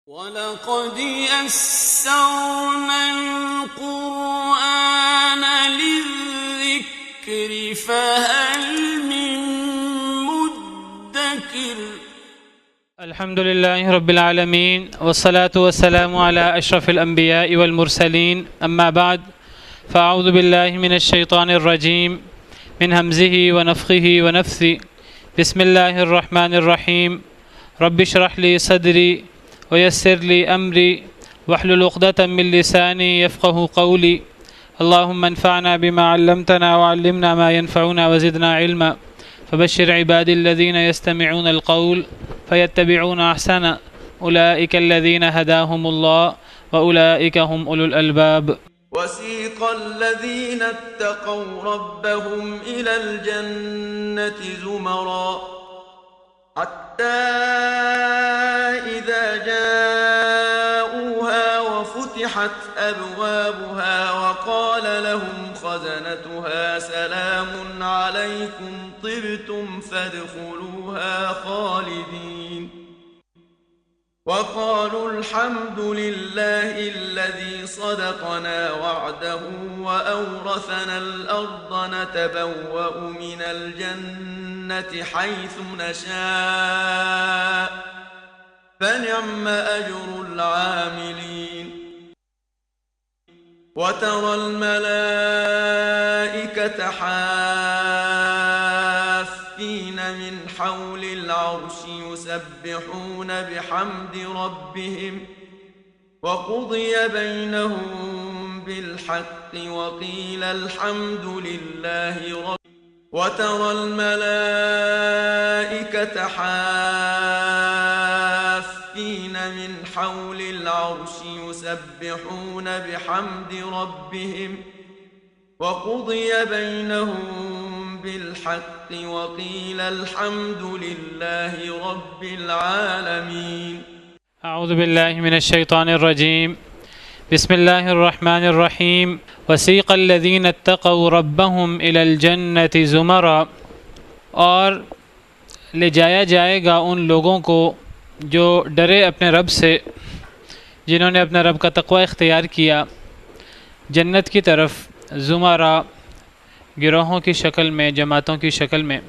وَلَقَدْ يَسَّرْنَا الْقُرْآنَ لِلذِّكْرِ فَهَلْ مِن مُّدَّكِرٍ الحمد لله رب العالمين والصلاة والسلام على أشرف الأنبياء والمرسلين أما بعد فأعوذ بالله من الشيطان الرجيم من همزه ونفخه ونفثه بسم الله الرحمن الرحيم رب اشرح لي صدري ويسر لي أمري واحلل عقدة من لساني يفقه قولي اللهم انفعنا بما علمتنا وعلمنا ما ينفعنا وزدنا علما فبشر عبادي الذين يستمعون القول فيتبعون أحسنه أولئك الذين هداهم الله وأولئك هم أولو الألباب. وسيق الذين اتقوا ربهم إلى الجنة زمرا حتى إذا جاءوها وفتحت أبوابها وقال لهم خزنتها سلام عليكم طبتم فادخلوها خالدين وقالوا الحمد لله الذي صدقنا وعده وأورثنا الأرض نتبوأ من الجنة حيث نشاء فنعم أجر العاملين وترى الملائكة حافين من حول العرش يسبحون بحمد ربهم وقضي بينهم بالحق وقيل الحمد لله رب وترى الملائكة حافين من حول العرش يسبحون بحمد ربهم وقضي بينهم بالحق وقيل الحمد لله رب العالمين. أعوذ بالله من الشيطان الرجيم بسم الله الرحمن الرحيم وسيق الذين اتقوا ربهم إلى الجنة زمرا، اور لے جایا جائے گا ان لوگوں کو جو ڈرے اپنے رب سے، جنہوں نے اپنے رب کا تقوی اختیار کیا، جنت کی طرف زمرا، گروہوں کی شکل میں، جماعتوں کی شکل میں۔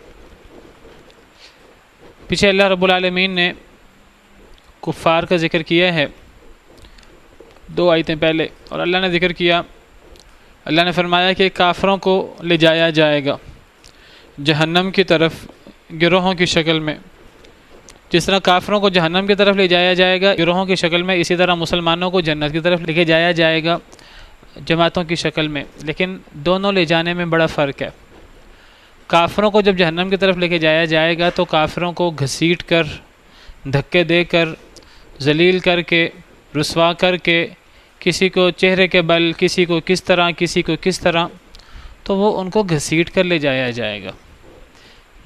پیچھے اللہ رب العالمین نے کفار کا ذکر کیا ہے 2 آیتیں پہلے، اور اللہ نے ذکر کیا، اللہ نے فرمایا کہ کافروں کو لے جایا جائے گا جہنم کی طرف گروہوں کی شکل میں۔ جس طرح کافروں کو جہنم کی طرف لے جایا جائے گا گروہوں کی شکل میں، اسی طرح مسلمانوں کو جنت کی طرف لے کے جایا جائے گا جماعتوں کی شکل میں۔ لیکن دونوں لے جانے میں بڑا فرق ہے۔ کافروں کو جب جہنم کی طرف لے کے جایا جائے گا تو کافروں کو گھسیٹ کر، دھکے دے کر، ذلیل کر کے، رسوا کر کے، کسی کو چہرے کے بل، کسی کو کس طرح، کسی کو کس طرح، تو وہ ان کو گھسیٹ کر لے جایا جائے گا۔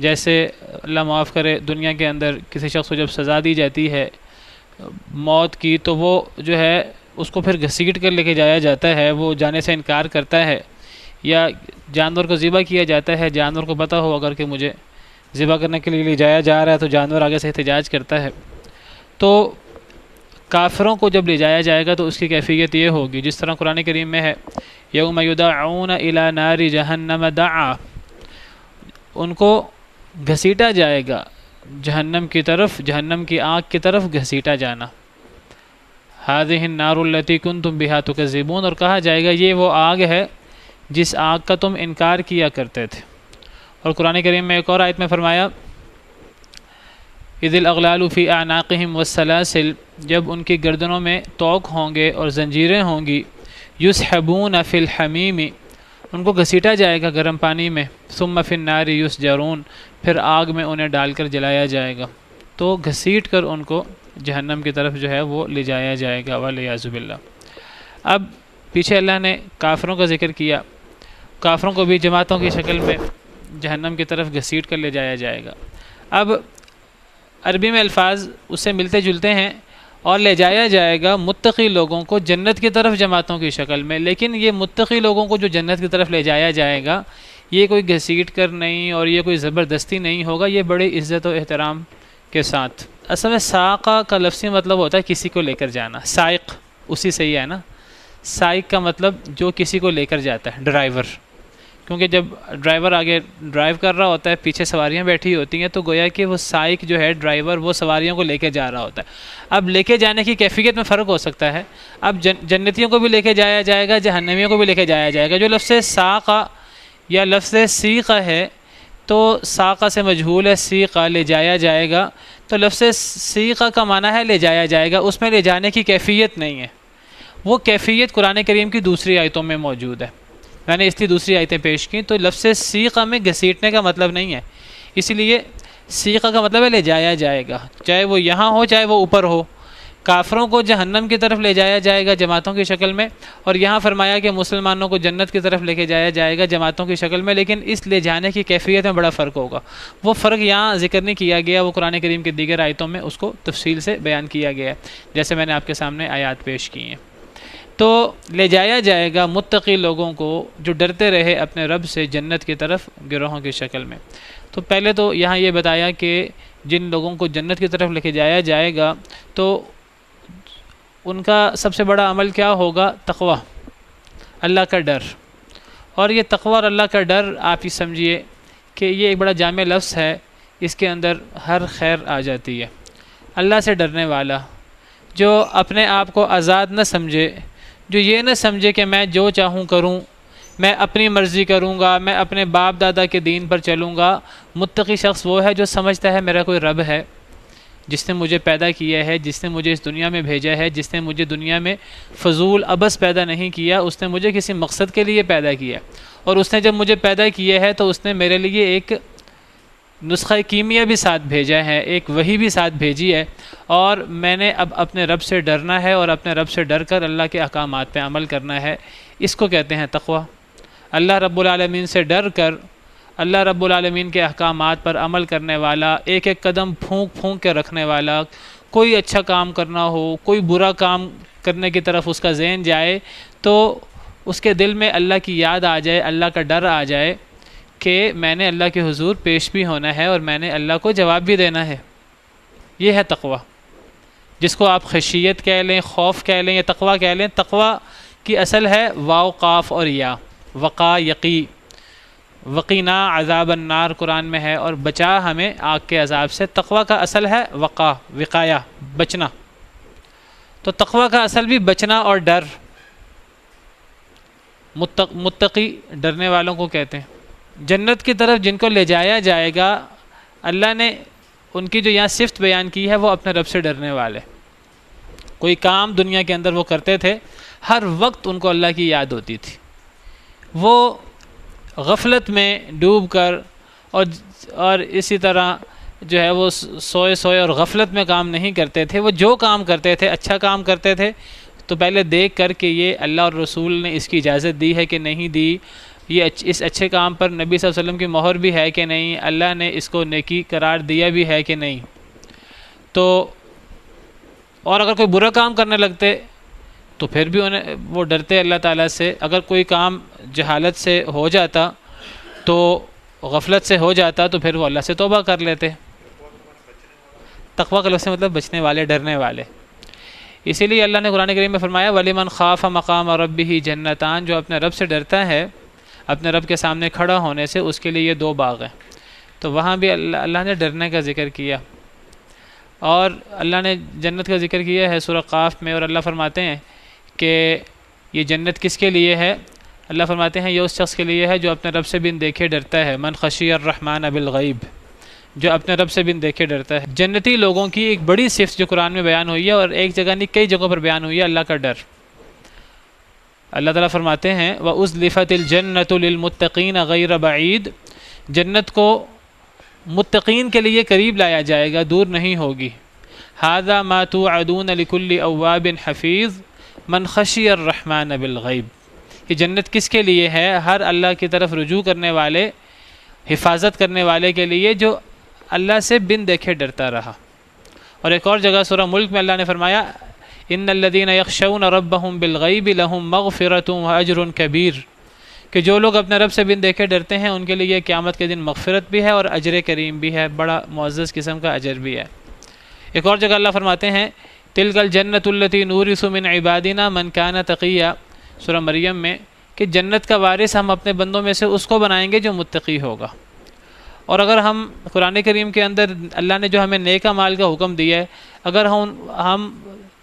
جیسے اللہ معاف کرے، دنیا کے اندر کسی شخص کو جب سزا دی جاتی ہے موت کی، تو وہ جو ہے اس کو پھر گھسیٹ کر لے کے جایا جاتا ہے، وہ جانے سے انکار کرتا ہے، یا جانور کو ذبح کیا جاتا ہے، جانور کو پتہ ہو اگر کہ مجھے ذبح کرنے کے لیے لے جایا جا رہا ہے تو جانور آگے سے احتجاج کرتا ہے۔ تو کافروں کو جب لے جایا جائے گا تو اس کی کیفیت یہ ہوگی، جس طرح قرآن کریم میں ہے یوم یدعون الی نار جہنم دعا، ان کو گھسیٹا جائے گا جہنم کی طرف، جہنم کی آگ کی طرف گھسیٹا جانا۔ هذه النار التي كنتم بها تكذبون، اور کہا جائے گا یہ وہ آگ ہے جس آگ کا تم انکار کیا کرتے تھے۔ اور قرآن کریم میں ایک اور آیت میں فرمایا اذ الاغلال فی اعناقهم والسلاسل، جب ان کی گردنوں میں طوق ہوں گے اور زنجیریں ہوں گی، یسحبون فی الحمیم، ان کو گھسیٹا جائے گا گرم پانی میں، ثم فی النار یسجرون، پھر آگ میں انہیں ڈال کر جلایا جائے گا۔ تو گھسیٹ کر ان کو جہنم کی طرف جو ہے وہ لے جایا جائے گا، والعیاذ باللہ۔ اب پیچھے اللہ نے کافروں کا ذکر کیا، کافروں کو بھی جماعتوں کی شکل میں جہنم کی طرف گھسیٹ کر لے جایا جائے گا۔ اب عربی میں الفاظ اس سے ملتے جلتے ہیں، اور لے جایا جائے گا متقی لوگوں کو جنت کی طرف جماعتوں کی شکل میں، لیکن یہ متقی لوگوں کو جو جنت کی طرف لے جایا جائے گا یہ کوئی گھسیٹ کر نہیں اور یہ کوئی زبردستی نہیں ہوگا، یہ بڑے عزت و احترام کے ساتھ اصل میں ساقہ کا لفظی مطلب ہوتا ہے کسی کو لے کر جانا، سائق اسی سے ہی ہے نا، سائق کا مطلب جو کسی کو لے کر جاتا ہے، ڈرائیور، کیونکہ جب ڈرائیور آگے ڈرائیو کر رہا ہوتا ہے پیچھے سواریاں بیٹھی ہوتی ہیں تو گویا کہ وہ سائق جو ہے ڈرائیور وہ سواریوں کو لے کے جا رہا ہوتا ہے۔ اب لے کے جانے کی کیفیت میں فرق ہو سکتا ہے، اب جنتیوں کو بھی لے کے جایا جائے گا، جہنمیوں کو بھی لے کے جایا جائے گا۔ جو لفظ ساقہ یا لفظ سیقہ ہے تو ساقہ سے مجہول ہے، سیقہ لے جایا جائے گا، تو لفظ سیقہ کا معنی ہے لے جایا جائے گا، اس میں لے جانے کی کیفیت نہیں ہے، وہ کیفیت قرآن کریم کی دوسری آیتوں میں موجود ہے، میں نے اس لیے دوسری آیتیں پیش کی۔ تو لفظ سیقہ میں گھسیٹنے کا مطلب نہیں ہے، اسی لیے سیقہ کا مطلب ہے لے جایا جائے گا، چاہے وہ یہاں ہو چاہے وہ اوپر ہو۔ کافروں کو جہنم کی طرف لے جایا جائے گا جماعتوں کی شکل میں، اور یہاں فرمایا کہ مسلمانوں کو جنت کی طرف لے کے جایا جائے گا جماعتوں کی شکل میں، لیکن اس لے جانے کی کیفیت میں بڑا فرق ہوگا۔ وہ فرق یہاں ذکر نہیں کیا گیا، وہ قرآن کریم کے دیگر آیتوں میں اس کو تفصیل سے بیان کیا گیا ہے، جیسے میں نے آپ کے سامنے آیات پیش کی ہیں۔ تو لے جایا جائے گا متقی لوگوں کو جو ڈرتے رہے اپنے رب سے جنت کی طرف گروہوں کی شکل میں۔ تو پہلے تو یہاں یہ بتایا کہ جن لوگوں کو جنت کی طرف لے کے جایا جائے گا تو ان کا سب سے بڑا عمل کیا ہوگا؟ تقوی، اللہ کا ڈر۔ اور یہ تقوی اور اللہ کا ڈر آپ ہی سمجھیے کہ یہ ایک بڑا جامع لفظ ہے، اس کے اندر ہر خیر آ جاتی ہے۔ اللہ سے ڈرنے والا جو اپنے آپ کو آزاد نہ سمجھے، جو یہ نہ سمجھے کہ میں جو چاہوں کروں، میں اپنی مرضی کروں گا، میں اپنے باپ دادا کے دین پر چلوں گا، متقی شخص وہ ہے جو سمجھتا ہے میرا کوئی رب ہے جس نے مجھے پیدا کیا ہے، جس نے مجھے اس دنیا میں بھیجا ہے، جس نے مجھے دنیا میں فضول عبث پیدا نہیں کیا، اس نے مجھے کسی مقصد کے لیے پیدا کیا، اور اس نے جب مجھے پیدا کیا ہے تو اس نے میرے لیے ایک نسخہ کیمیا بھی ساتھ بھیجا ہے، ایک وحی بھی ساتھ بھیجی ہے، اور میں نے اب اپنے رب سے ڈرنا ہے اور اپنے رب سے ڈر کر اللہ کے احکامات پہ عمل کرنا ہے۔ اس کو کہتے ہیں تقوی۔ اللہ رب العالمین سے ڈر کر اللہ رب العالمین کے احکامات پر عمل کرنے والا، ایک ایک قدم پھونک پھونک کے رکھنے والا، کوئی اچھا کام کرنا ہو، کوئی برا کام کرنے کی طرف اس کا ذہن جائے تو اس کے دل میں اللہ کی یاد آ جائے، اللہ کا ڈر آ جائے کہ میں نے اللہ کے حضور پیش بھی ہونا ہے اور میں نے اللہ کو جواب بھی دینا ہے۔ یہ ہے تقوی، جس کو آپ خشیت کہہ لیں، خوف کہہ لیں یا تقوی کہہ لیں۔ تقوی کی اصل ہے واو قاف اور یا، وقا یقی، وقینا عذاب النار قرآن میں ہے، اور بچا ہمیں آگ کے عذاب سے۔ تقوی کا اصل ہے وقا، وقایا، بچنا۔ تو تقوی کا اصل بھی بچنا اور ڈر۔ متقی ڈرنے والوں کو کہتے ہیں۔ جنت کی طرف جن کو لے جایا جائے گا، اللہ نے ان کی جو یہاں صفت بیان کی ہے وہ اپنے رب سے ڈرنے والے۔ کوئی کام دنیا کے اندر وہ کرتے تھے، ہر وقت ان کو اللہ کی یاد ہوتی تھی، وہ غفلت میں ڈوب کر اور اسی طرح جو ہے وہ سوئے سوئے اور غفلت میں کام نہیں کرتے تھے۔ وہ جو کام کرتے تھے، اچھا کام کرتے تھے تو پہلے دیکھ کر کہ یہ اللہ اور رسول نے اس کی اجازت دی ہے کہ نہیں دی، یہ اس اچھے کام پر نبی صلی اللہ علیہ وسلم کی مہر بھی ہے کہ نہیں، اللہ نے اس کو نیکی قرار دیا بھی ہے کہ نہیں۔ تو اور اگر کوئی برا کام کرنے لگتے تو پھر بھی وہ ڈرتے اللہ تعالیٰ سے۔ اگر کوئی کام جہالت سے ہو جاتا تو غفلت سے ہو جاتا تو پھر وہ اللہ سے توبہ کر لیتے۔ تقویٰ کا لفظ مطلب بچنے والے، ڈرنے والے۔ اسی لیے اللہ نے قرآن کریم میں فرمایا وَلِمَنْ خَافَ مَقَامَ رَبِّهِ جَنَّتَانِ، جو اپنے رب سے ڈرتا ہے اپنے رب کے سامنے کھڑا ہونے سے، اس کے لیے یہ دو باغ ہیں۔ تو وہاں بھی اللہ نے ڈرنے کا ذکر کیا، اور اللہ نے جنت کا ذکر کیا ہے سورہ قاف میں، اور اللہ فرماتے ہیں کہ یہ جنت کس کے لیے ہے؟ اللہ فرماتے ہیں یہ اس شخص کے لیے ہے جو اپنے رب سے بن دیکھے ڈرتا ہے، من خشی الرحمن بالغیب، جو اپنے رب سے بن دیکھے ڈرتا ہے۔ جنتی لوگوں کی ایک بڑی صفت جو قرآن میں بیان ہوئی ہے، اور ایک جگہ نہیں کئی جگہوں پر بیان ہوئی ہے، اللہ کا ڈر۔ اللہ تعالیٰ فرماتے ہیں وَأُزْلِفَتِ الْجَنَّةُ لِلْمُتَّقِينَ غَيْرَ بَعِيدٍ، جنت کو متقین کے لیے قریب لایا جائے گا، دور نہیں ہوگی۔ هَذَا مَا تُوعَدُونَ لِكُلِّ أَوَّابٍ حَفِيظٍ من خشی الرحمن بالغیب، یہ جنت کس کے لیے ہے؟ ہر اللہ کی طرف رجوع کرنے والے، حفاظت کرنے والے کے لیے جو اللہ سے بن دیکھے ڈرتا رہا۔ اور ایک اور جگہ سورہ ملک میں اللہ نے فرمایا ان الذین یخشون ربهم بالغیب لهم مغفرۃ واجر کبیر، کہ جو لوگ اپنے رب سے بن دیکھے ڈرتے ہیں ان کے لیے قیامت کے دن مغفرت بھی ہے اور اجر کریم بھی ہے، بڑا معزز قسم کا اجر بھی ہے۔ ایک اور جگہ اللہ فرماتے ہیں تلک الجنۃ التی نورث من عبادنا من کان تقیا، سورہ مریم میں، کہ جنت کا وارث ہم اپنے بندوں میں سے اس کو بنائیں گے جو متقی ہوگا۔ اور اگر ہم قرآن کریم کے اندر اللہ نے جو ہمیں نیک اعمال کا حکم دیا ہے، اگر ہم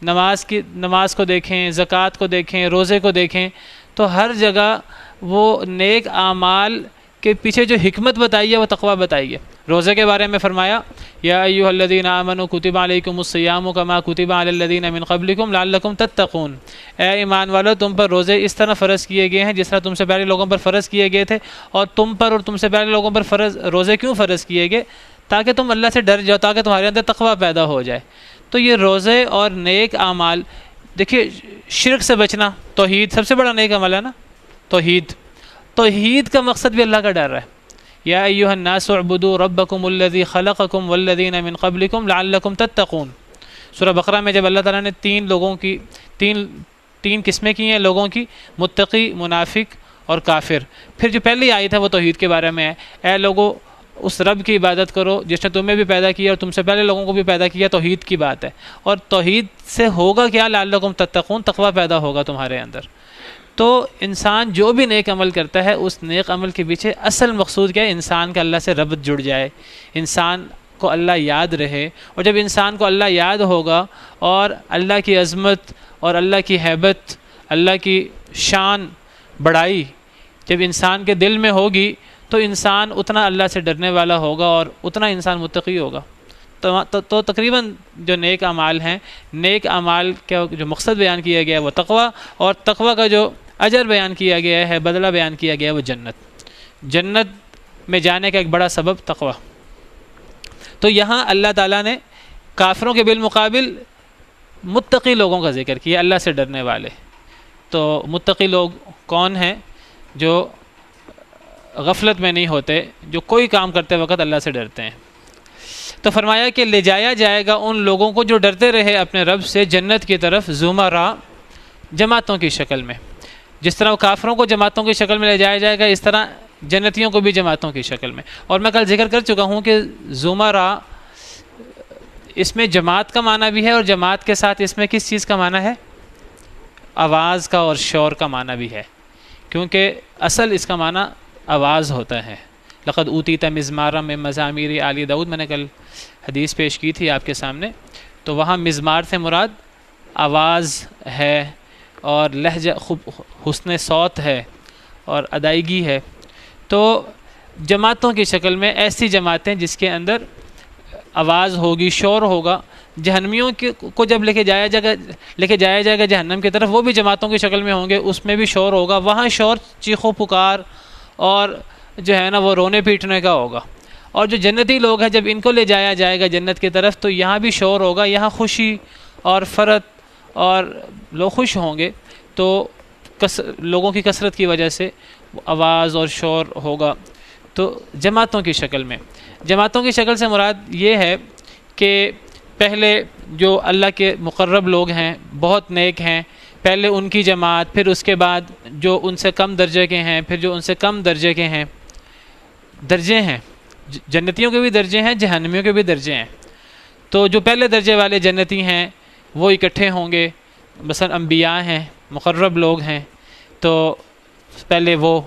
نماز کو دیکھیں، زکوٰۃ کو دیکھیں، روزے کو دیکھیں، تو ہر جگہ وہ نیک اعمال کے پیچھے جو حکمت بتائی ہے وہ تقویٰ بتائی ہے۔ روزے کے بارے میں فرمایا یا ایھا الذین آمنوا کتب علیکم الصیام کما کتب علی الذین من قبلکم لعلکم تتقون، اے ایمان والو تم پر روزے اس طرح فرض کیے گئے ہیں جس طرح تم سے پہلے لوگوں پر فرض کیے گئے تھے، اور تم پر اور تم سے پہلے لوگوں پر روزے کیوں فرض کیے گئے؟ تاکہ تم اللہ سے ڈر جاؤ، تاکہ تمہارے اندر تقویٰ پیدا ہو جائے۔ تو یہ روزے اور نیک اعمال، دیکھیے شرک سے بچنا، توحید سب سے بڑا نیک عمل ہے نا، توحید کا مقصد بھی اللہ کا ڈر ہے۔ یا ایھا الناس اعبدوا ربکم الذی خلقکم والذین من قبلکم لعلکم تتقون۔ سورہ بقرہ میں جب اللہ تعالیٰ نے تین قسمیں کی ہیں لوگوں کی، متقی، منافق اور کافر، پھر جو پہلی آیت ہے وہ توحید کے بارے میں ہے، اے لوگو اس رب کی عبادت کرو جس نے تمہیں بھی پیدا کیا اور تم سے پہلے لوگوں کو بھی پیدا کیا۔ توحید کی بات ہے، اور توحید سے ہوگا کیا؟ لعلکم تتقون، تقویٰ پیدا ہوگا تمہارے اندر۔ تو انسان جو بھی نیک عمل کرتا ہے، اس نیک عمل کے پیچھے اصل مقصود کیا ہے؟ انسان کا اللہ سے ربط جڑ جائے، انسان کو اللہ یاد رہے، اور جب انسان کو اللہ یاد ہوگا اور اللہ کی عظمت اور اللہ کی ہیبت، اللہ کی شان بڑائی جب انسان کے دل میں ہوگی، تو انسان اتنا اللہ سے ڈرنے والا ہوگا اور اتنا انسان متقی ہوگا۔ تو تقریباً جو نیک اعمال ہیں، نیک اعمال کا جو مقصد بیان کیا گیا ہے وہ تقویٰ، اور تقویٰ کا جو اجر بیان کیا گیا ہے، بدلہ بیان کیا گیا ہے، وہ جنت میں جانے کا ایک بڑا سبب تقویٰ۔ تو یہاں اللہ تعالیٰ نے کافروں کے بالمقابل متقی لوگوں کا ذکر کیا، اللہ سے ڈرنے والے۔ تو متقی لوگ کون ہیں؟ جو غفلت میں نہیں ہوتے، جو کوئی کام کرتے وقت اللہ سے ڈرتے ہیں۔ تو فرمایا کہ لے جایا جائے گا ان لوگوں کو جو ڈرتے رہے اپنے رب سے جنت کی طرف، زمرہ، جماعتوں کی شکل میں۔ جس طرح کافروں کو جماعتوں کی شکل میں لے جایا جائے گا، اس طرح جنتیوں کو بھی جماعتوں کی شکل میں۔ اور میں کل ذکر کر چکا ہوں کہ زمرہ اس میں جماعت کا معنی بھی ہے، اور جماعت کے ساتھ اس میں کس چیز کا معنی ہے؟ آواز کا اور شور کا معنی بھی ہے، کیونکہ اصل اس کا معنی آواز ہوتا ہے۔ لقد اوتیت مزمارا من مزامیر آل داؤد، میں نے کل حدیث پیش کی تھی آپ کے سامنے، تو وہاں مزمار سے مراد آواز ہے، اور لہجہ حسن صوت ہے، اور ادائیگی ہے۔ تو جماعتوں کی شکل میں ایسی جماعتیں جس کے اندر آواز ہوگی، شور ہوگا۔ جہنمیوں کو جب لے کے جایا جائے گا جہنم کی طرف، وہ بھی جماعتوں کی شکل میں ہوں گے، اس میں بھی شور ہوگا۔ وہاں شور چیخو پکار اور جو ہے نا وہ رونے پیٹنے کا ہوگا۔ اور جو جنتی لوگ ہیں، جب ان کو لے جایا جائے گا جنت کی طرف، تو یہاں بھی شور ہوگا، یہاں خوشی اور فرحت، اور لوگ خوش ہوں گے۔ تو لوگوں کی کثرت کی وجہ سے آواز اور شور ہوگا۔ تو جماعتوں کی شکل میں، جماعتوں کی شکل سے مراد یہ ہے کہ پہلے جو اللہ کے مقرب لوگ ہیں، بہت نیک ہیں، پہلے ان کی جماعت، پھر اس کے بعد جو ان سے کم درجے کے ہیں، پھر جو ان سے کم درجے کے ہیں۔ درجے ہیں، جنتیوں کے بھی درجے ہیں، جہنمیوں کے بھی درجے ہیں۔ تو جو پہلے درجے والے جنتی ہیں وہ اکٹھے ہوں گے، مثلا انبیاء ہیں، مقرب لوگ ہیں، تو پہلے وہ،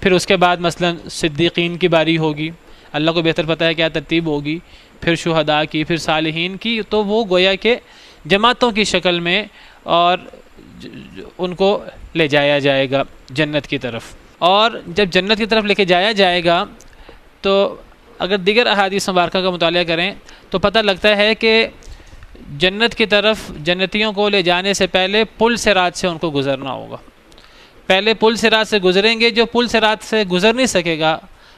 پھر اس کے بعد مثلا صدیقین کی باری ہوگی، اللہ کو بہتر پتہ ہے کیا ترتیب ہوگی، پھر شہداء کی، پھر صالحین کی۔ تو وہ گویا کہ جماعتوں کی شکل میں، اور ان کو لے جایا جائے گا جنت کی طرف۔ اور جب جنت کی طرف لے کے جایا جائے گا، تو اگر دیگر احادیث مبارکہ کا مطالعہ کریں تو پتہ لگتا ہے کہ جنت کی طرف جنتیوں کو لے جانے سے پہلے پل صراط سے ان کو گزرنا ہوگا۔ پہلے پل صراط سے گزریں گے۔ جو پل صراط سے گزر نہیں سکے گا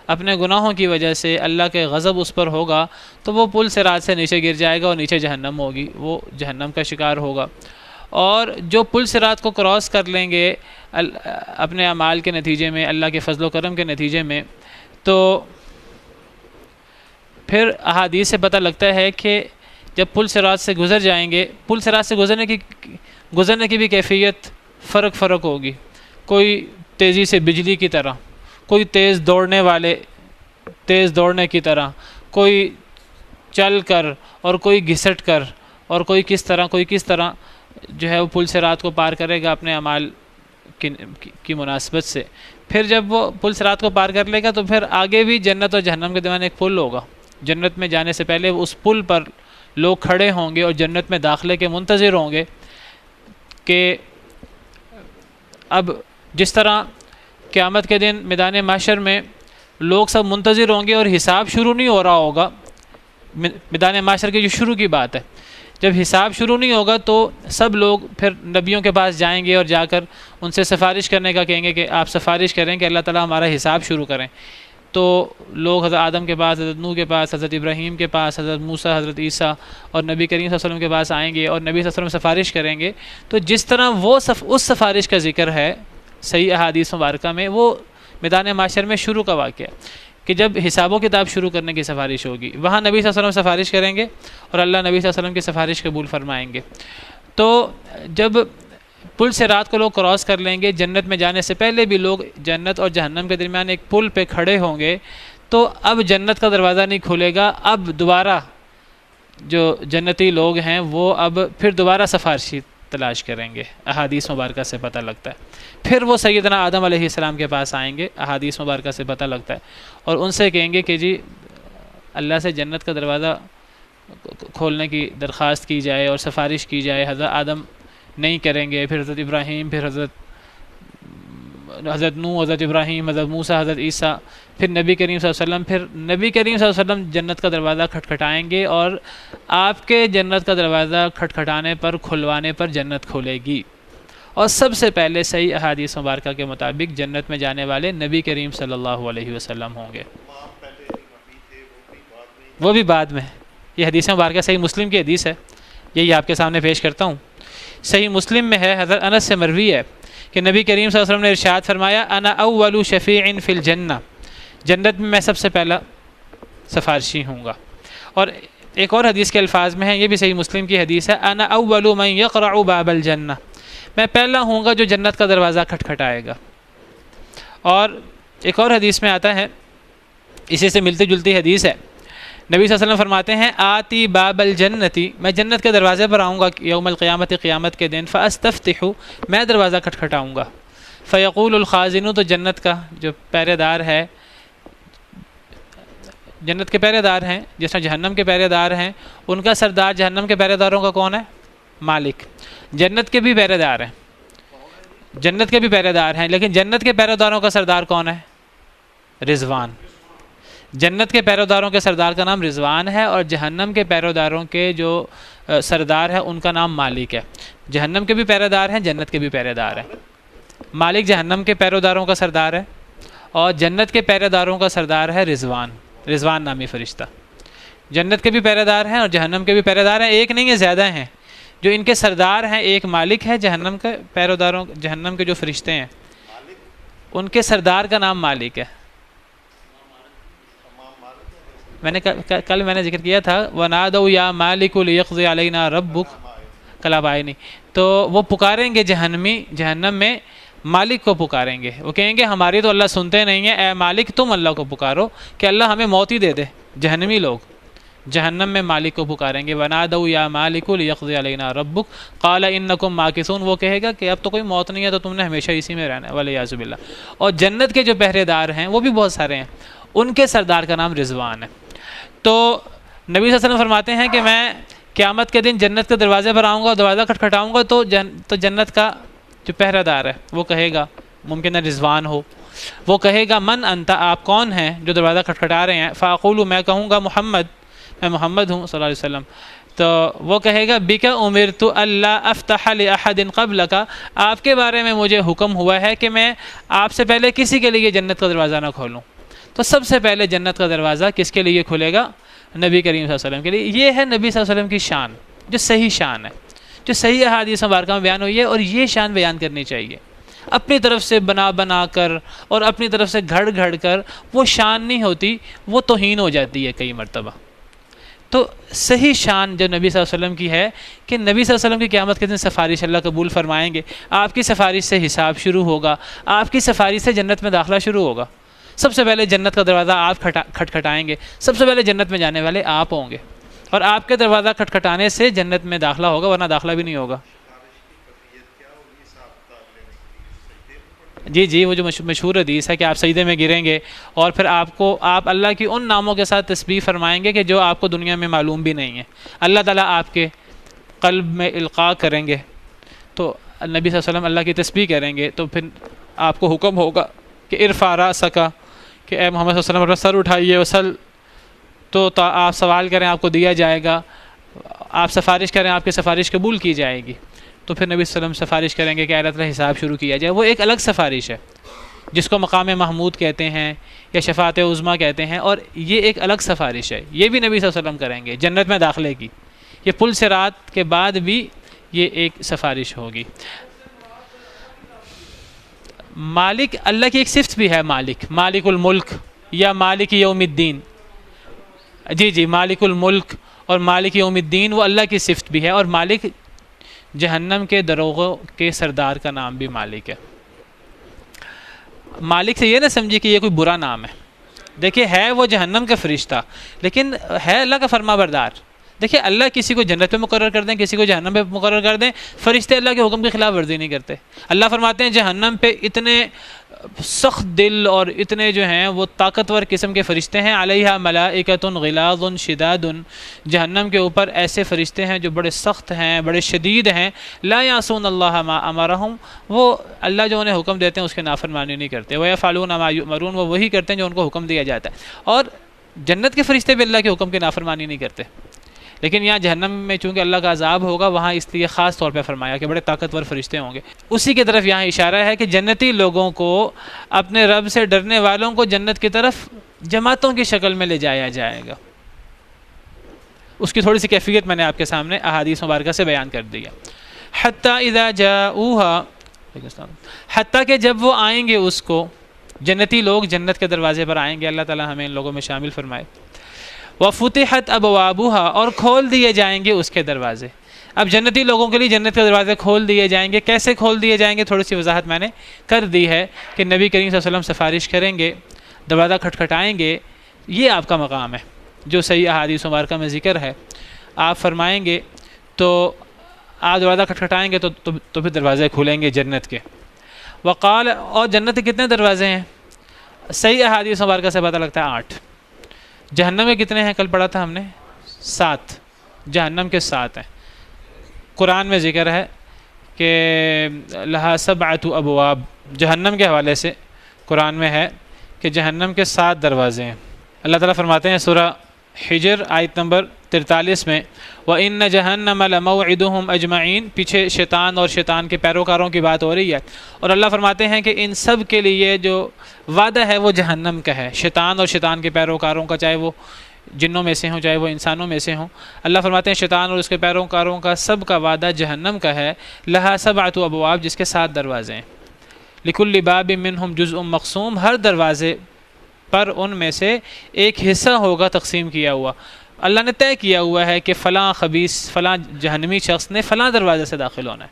اپنے گناہوں کی وجہ سے، اللہ کے غضب اس پر ہوگا، تو وہ پل صراط سے نیچے گر جائے گا، اور نیچے جہنم ہوگی، وہ جہنم کا شکار ہوگا۔ اور جو پل صراط کو کراس کر لیں گے اپنے اعمال کے نتیجے میں، اللہ کے فضل و کرم کے نتیجے میں، تو پھر احادیث سے پتہ لگتا ہے کہ جب پل صراط سے گزر جائیں گے، پل صراط سے گزرنے کی بھی کیفیت فرق ہوگی۔ کوئی تیزی سے بجلی کی طرح، کوئی تیز دوڑنے کی طرح، کوئی چل کر اور کوئی گھسٹ کر اور کوئی کس طرح جو ہے وہ پل صراط کو پار کرے گا اپنے اعمال کی مناسبت سے. پھر جب وہ پل صراط کو پار کر لے گا تو پھر آگے بھی جنت اور جہنم کے درمیان ایک پل ہوگا. جنت میں جانے سے پہلے اس پل پر لوگ کھڑے ہوں گے اور جنت میں داخلے کے منتظر ہوں گے کہ اب جس طرح قیامت کے دن میدان محشر میں لوگ سب منتظر ہوں گے اور حساب شروع نہیں ہو رہا ہوگا. میدان محشر کی جو شروع کی بات ہے، جب حساب شروع نہیں ہوگا تو سب لوگ پھر نبیوں کے پاس جائیں گے اور جا کر ان سے سفارش کرنے کا کہیں گے کہ آپ سفارش کریں کہ اللہ تعالیٰ ہمارا حساب شروع کریں. تو لوگ حضرت آدم کے پاس، حضرت نوح کے پاس، حضرت ابراہیم کے پاس، حضرت موسیٰ، حضرت عیسیٰ اور نبی کریم صلی اللہ علیہ وسلم کے پاس آئیں گے اور نبی صلی اللہ علیہ وسلم سفارش کریں گے. تو جس طرح وہ اس سفارش کا ذکر ہے صحیح احادیث مبارکہ میں، وہ میدان محشر میں شروع کا واقعہ کہ جب حساب و کتاب شروع کرنے کی سفارش ہوگی، وہاں نبی صلی اللہ علیہ وسلم سفارش کریں گے اور اللہ نبی صلی اللہ علیہ وسلم کی سفارش قبول فرمائیں گے. تو جب پل صراط کو لوگ کراس کر لیں گے، جنت میں جانے سے پہلے بھی لوگ جنت اور جہنم کے درمیان ایک پل پہ کھڑے ہوں گے. تو اب جنت کا دروازہ نہیں کھلے گا، اب دوبارہ جو جنتی لوگ ہیں وہ اب پھر دوبارہ سفارشی تلاش کریں گے. احادیث مبارکہ سے پتہ لگتا ہے. پھر وہ سیدنا آدم علیہ السلام کے پاس آئیں گے، احادیث مبارکہ سے پتہ لگتا ہے، اور ان سے کہیں گے کہ جی اللہ سے جنت کا دروازہ کھولنے کی درخواست کی جائے اور سفارش کی جائے. حضرت آدم نہیں کریں گے، پھر حضرت ابراہیم، پھر حضرت نوح، حضرت ابراہیم، حضرت موسیٰ، حضرت عیسیٰ، پھر نبی کریم صلی اللہ علیہ وسلم. پھر نبی کریم صلی اللہ علیہ وسلم جنت کا دروازہ کھٹکھٹائیں گے اور آپ کے جنت کا دروازہ کھٹکھٹانے پر، کھلوانے پر جنت کھلے گی. اور سب سے پہلے صحیح احادیث مبارکہ کے مطابق جنت میں جانے والے نبی کریم صلی اللہ علیہ وسلم ہوں گے. وہ بھی بعد میں. یہ حدیث مبارکہ صحیح مسلم کی حدیث ہے، یہی آپ کے سامنے پیش کرتا ہوں. صحیح مسلم میں ہے، حضرت انس سے مروی ہے کہ نبی کریم صلی اللہ علیہ وسلم نے ارشاد فرمایا انا اول شفیع فی الجنہ، جنت میں سب سے پہلا سفارشی ہوں گا. اور ایک اور حدیث کے الفاظ میں ہے، یہ بھی صحیح مسلم کی حدیث ہے، انا اول من یقرع باب الجنہ، میں پہلا ہوں گا جو جنت کا دروازہ کھٹکھٹائے گا. اور ایک اور حدیث میں آتا ہے، اسی سے ملتی جلتی حدیث ہے، نبی صلی اللہ علیہ وسلم فرماتے ہیں آتی باب الجنتی، میں جنت کے دروازے پر آؤں گا یوم القیامت، قیامت کے دن، فاستفتح، میں دروازہ کھٹکھٹاؤں گا، فیقول الخازن، تو جنت کا جو پہرے دار ہے، جنت کے پہرے دار ہیں جس طرح جہنم کے پہرے دار ہیں، ان کا سردار جہنم کے پہرے داروں کا کون ہے؟ مالک. جنت کے بھی پہرے دار ہیں، جنت کے بھی پہرے دار ہیں، لیکن جنت کے پہرے داروں کا سردار کون ہے؟ رضوان. جنت کے پیروداروں کے سردار کا نام رضوان ہے، اور جہنم کے پیروداروں کے جو سردار ہے ان کا نام مالک ہے. جہنم کے بھی پیرودار ہیں، جنت کے بھی پیرودار ہیں. مالک جہنم کے پیروداروں کا سردار ہے اور جنت کے پیروداروں کا سردار ہے رضوان، رضوان نامی فرشتہ. جنت کے بھی پیرودار ہیں اور جہنم کے بھی پیرودار ہیں، ایک نہیں ہے، زیادہ ہیں. جو ان کے سردار ہیں، ایک مالک ہے، جہنم کے پیروداروں، جہنم کے جو فرشتے ہیں ان کے سردار کا نام مالک ہے. میں نے کل میں نے ذکر کیا تھا وَنَادَوْا يَا مَالِكُ لِيَقْضِيَ عَلَيْنَا رَبُّكَ، کل آپ آئے نہیں. تو وہ پکاریں گے جہنم میں مالک کو پکاریں گے. وہ کہیں گے ہماری تو اللہ سنتے نہیں ہیں، اے مالک تم اللہ کو پکارو کہ اللہ ہمیں موت ہی دے دے. جہنمی لوگ جہنم میں مالک کو پکاریں گے، وَنَادَوْا يَا مَالِكُ لِيَقْضِيَ عَلَيْنَا رَبُّكَ قَالَ إِنَّكُمْ مَاكِثُونَ، وہ کہے گا کہ اب تو کوئی موت نہیں ہے تو تم نے ہمیشہ اسی میں رہنا ہے، وَالْعِيَاذُ بِاللَّہ. اور جنت کے جو پہرے دار ہیں وہ بھی بہت سارے ہیں، ان کے سردار کا نام رضوان ہے. تو نبی صلی اللہ علیہ وسلم فرماتے ہیں کہ میں قیامت کے دن جنت کے دروازے پر آؤں گا، دروازہ کھٹکھٹاؤں گا تو جنت کا جو پہرہ دار ہے وہ کہے گا، ممکن ہے رضوان ہو، وہ کہے گا من انت، آپ کون ہیں جو دروازہ کھٹکھٹا رہے ہیں؟ فاقول، میں کہوں گا محمد، میں محمد ہوں صلی اللہ علیہ وسلم. تو وہ کہے گا بک امرت الا افتح لاحد قبلک، آپ کے بارے میں مجھے حکم ہوا ہے کہ میں آپ سے پہلے کسی کے لیے جنت کا دروازہ نہ کھولوں. تو سب سے پہلے جنت کا دروازہ کس کے لیے کھلے گا؟ نبی کریم صلی اللہ علیہ وسلم کے لیے. یہ ہے نبی صلی اللہ علیہ وسلم کی شان، جو صحیح شان ہے، جو صحیح احادیث مبارکہ میں بیان ہوئی ہے، اور یہ شان بیان کرنی چاہیے. اپنی طرف سے بنا کر اور اپنی طرف سے گھڑ کر وہ شان نہیں ہوتی، وہ توہین ہو جاتی ہے کئی مرتبہ. تو صحیح شان جو نبی صلی اللہ علیہ وسلم کی ہے کہ نبی صلی اللہ علیہ وسلم کی قیامت کے دن سفارش اللہ قبول فرمائیں گے. آپ کی سفارش سے حساب شروع ہوگا، آپ کی سفارش سے جنت میں داخلہ شروع ہوگا. سب سے پہلے جنت کا دروازہ آپ کھٹکھٹائیں گے، سب سے پہلے جنت میں جانے والے آپ ہوں گے. اور آپ کے دروازہ کھٹکھٹانے سے جنت میں داخلہ ہوگا، ورنہ داخلہ بھی نہیں ہوگا۔ جی جی، وہ جو مشہور حدیث ہے کہ آپ سجدے میں گریں گے اور پھر آپ اللہ کی ان ناموں کے ساتھ تسبیح فرمائیں گے کہ جو آپ کو دنیا میں معلوم بھی نہیں ہے، اللہ تعالیٰ آپ کے قلب میں القاء کریں گے، تو نبی صلی اللہ علیہ وسلم اللہ کی تسبیح کریں گے، تو پھر آپ کو حکم ہوگا کہ ارفع رأسک، کہ اے محمد صلی اللہ علیہ وسلم اپنا سر اٹھائیے، وسل، تو آپ سوال کریں آپ کو دیا جائے گا، آپ سفارش کریں آپ کی سفارش قبول کی جائے گی، تو پھر نبی صلی اللہ علیہ وسلم سفارش کریں گے کہ اللہ تعالیٰ حساب شروع کیا جائے۔ وہ ایک الگ سفارش ہے جس کو مقام محمود کہتے ہیں یا شفاعت عظمیٰ کہتے ہیں، اور یہ ایک الگ سفارش ہے، یہ بھی نبی صلی اللہ علیہ وسلم کریں گے جنت میں داخلے کی، یہ پل صراط کے بعد بھی یہ ایک سفارش ہوگی۔ مالک اللہ کی ایک صفت بھی ہے، مالک الملک یا مالک یوم الدین، جی جی، مالک الملک اور مالک یوم الدین وہ اللہ کی صفت بھی ہے، اور مالک جہنم کے دروغوں کے سردار کا نام بھی مالک ہے۔ مالک سے یہ نہ سمجھے کہ یہ کوئی برا نام ہے، دیکھیے ہے وہ جہنم کا فرشتہ لیکن ہے اللہ کا فرما بردار۔ دیکھیے اللہ کسی کو جنت پہ مقرر کر دیں، کسی کو جہنم پہ مقرر کر دیں، فرشتے اللہ کے حکم کی خلاف ورزی نہیں کرتے۔ اللہ فرماتے ہیں جہنم پہ اتنے سخت دل اور اتنے جو ہیں وہ طاقتور قسم کے فرشتے ہیں، علیہا ملائکۃ غلاظ شداد، جہنم کے اوپر ایسے فرشتے ہیں جو بڑے سخت ہیں، بڑے شدید ہیں، لا یعصون اللہ ما امرہم، وہ اللہ جو انہیں حکم دیتے ہیں اس کے نافرمانی نہیں کرتے، ویفعلون ما یؤمرون، وہ وہی کرتے ہیں جو ان کو حکم دیا جاتا ہے۔ اور جنت کے فرشتے بھی اللہ کے حکم کی نافرمانی نہیں کرتے، لیکن یہاں جہنم میں چونکہ اللہ کا عذاب ہوگا وہاں اس لیے خاص طور پہ فرمایا کہ بڑے طاقتور فرشتے ہوں گے۔ اسی کی طرف یہاں اشارہ ہے کہ جنتی لوگوں کو، اپنے رب سے ڈرنے والوں کو جنت کی طرف جماعتوں کی شکل میں لے جایا جائے گا۔ اس کی تھوڑی سی کیفیت میں نے آپ کے سامنے احادیث مبارکہ سے بیان کر دی ہے۔ حتیٰ اذا جاؤوہا، حتیٰ کہ جب وہ آئیں گے اس کو، جنتی لوگ جنت کے دروازے پر آئیں گے، اللہ تعالی ہمیں ان لوگوں میں شامل فرمائے۔ وَفُتِحَتْ أَبْوَابُهَا، اور کھول دیے جائیں گے اس کے دروازے۔ اب جنتی لوگوں کے لیے جنت کے دروازے کھول دیے جائیں گے، کیسے کھول دیے جائیں گے تھوڑی سی وضاحت میں نے کر دی ہے کہ نبی کریم صلی اللہ علیہ وسلم سفارش کریں گے، دروازہ کھٹکھٹائیں گے، یہ آپ کا مقام ہے جو صحیح احادیث مبارکہ میں ذکر ہے۔ آپ فرمائیں گے تو آپ دروازہ کھٹکھٹائیں گے تو پھر دروازے کھولیں گے جنت کے۔ وقال، اور جنت کے کتنے دروازے ہیں؟ صحیح احادیث مبارکہ سے پتہ لگتا ہے 8۔ جہنم کے کتنے ہیں؟ کل پڑھا تھا ہم نے 7، جہنم کے 7 ہیں۔ قرآن میں ذکر ہے کہ لہا 7 ابواب، جہنم کے حوالے سے قرآن میں ہے کہ جہنم کے 7 دروازے ہیں۔ اللہ تعالیٰ فرماتے ہیں سورہ حجر آیت نمبر 43 میں، وَإِنَّ جَهَنَّمَ لَمَوْعِدُهُمْ أَجْمَعِينَ، پیچھے شیطان اور شیطان کے پیروکاروں کی بات ہو رہی ہے، اور اللہ فرماتے ہیں کہ ان سب کے لیے جو وعدہ ہے وہ جہنم کا ہے، شیطان اور شیطان کے پیروکاروں کا، چاہے وہ جنوں میں سے ہوں چاہے وہ انسانوں میں سے ہوں۔ اللہ فرماتے ہیں شیطان اور اس کے پیروکاروں کا سب کا وعدہ جہنم کا ہے، لہا 7 ابواب، جس کے 7 دروازے ہیں، لِكُلِّ بَابٍ مِّنْهُمْ جُزْءٌ مَقْسُوم، ہر دروازے پر ان میں سے ایک حصہ ہوگا تقسیم کیا ہوا۔ اللہ نے طے کیا ہوا ہے کہ فلاں خبیث، فلاں جہنمی شخص نے فلاں دروازے سے داخل ہونا ہے،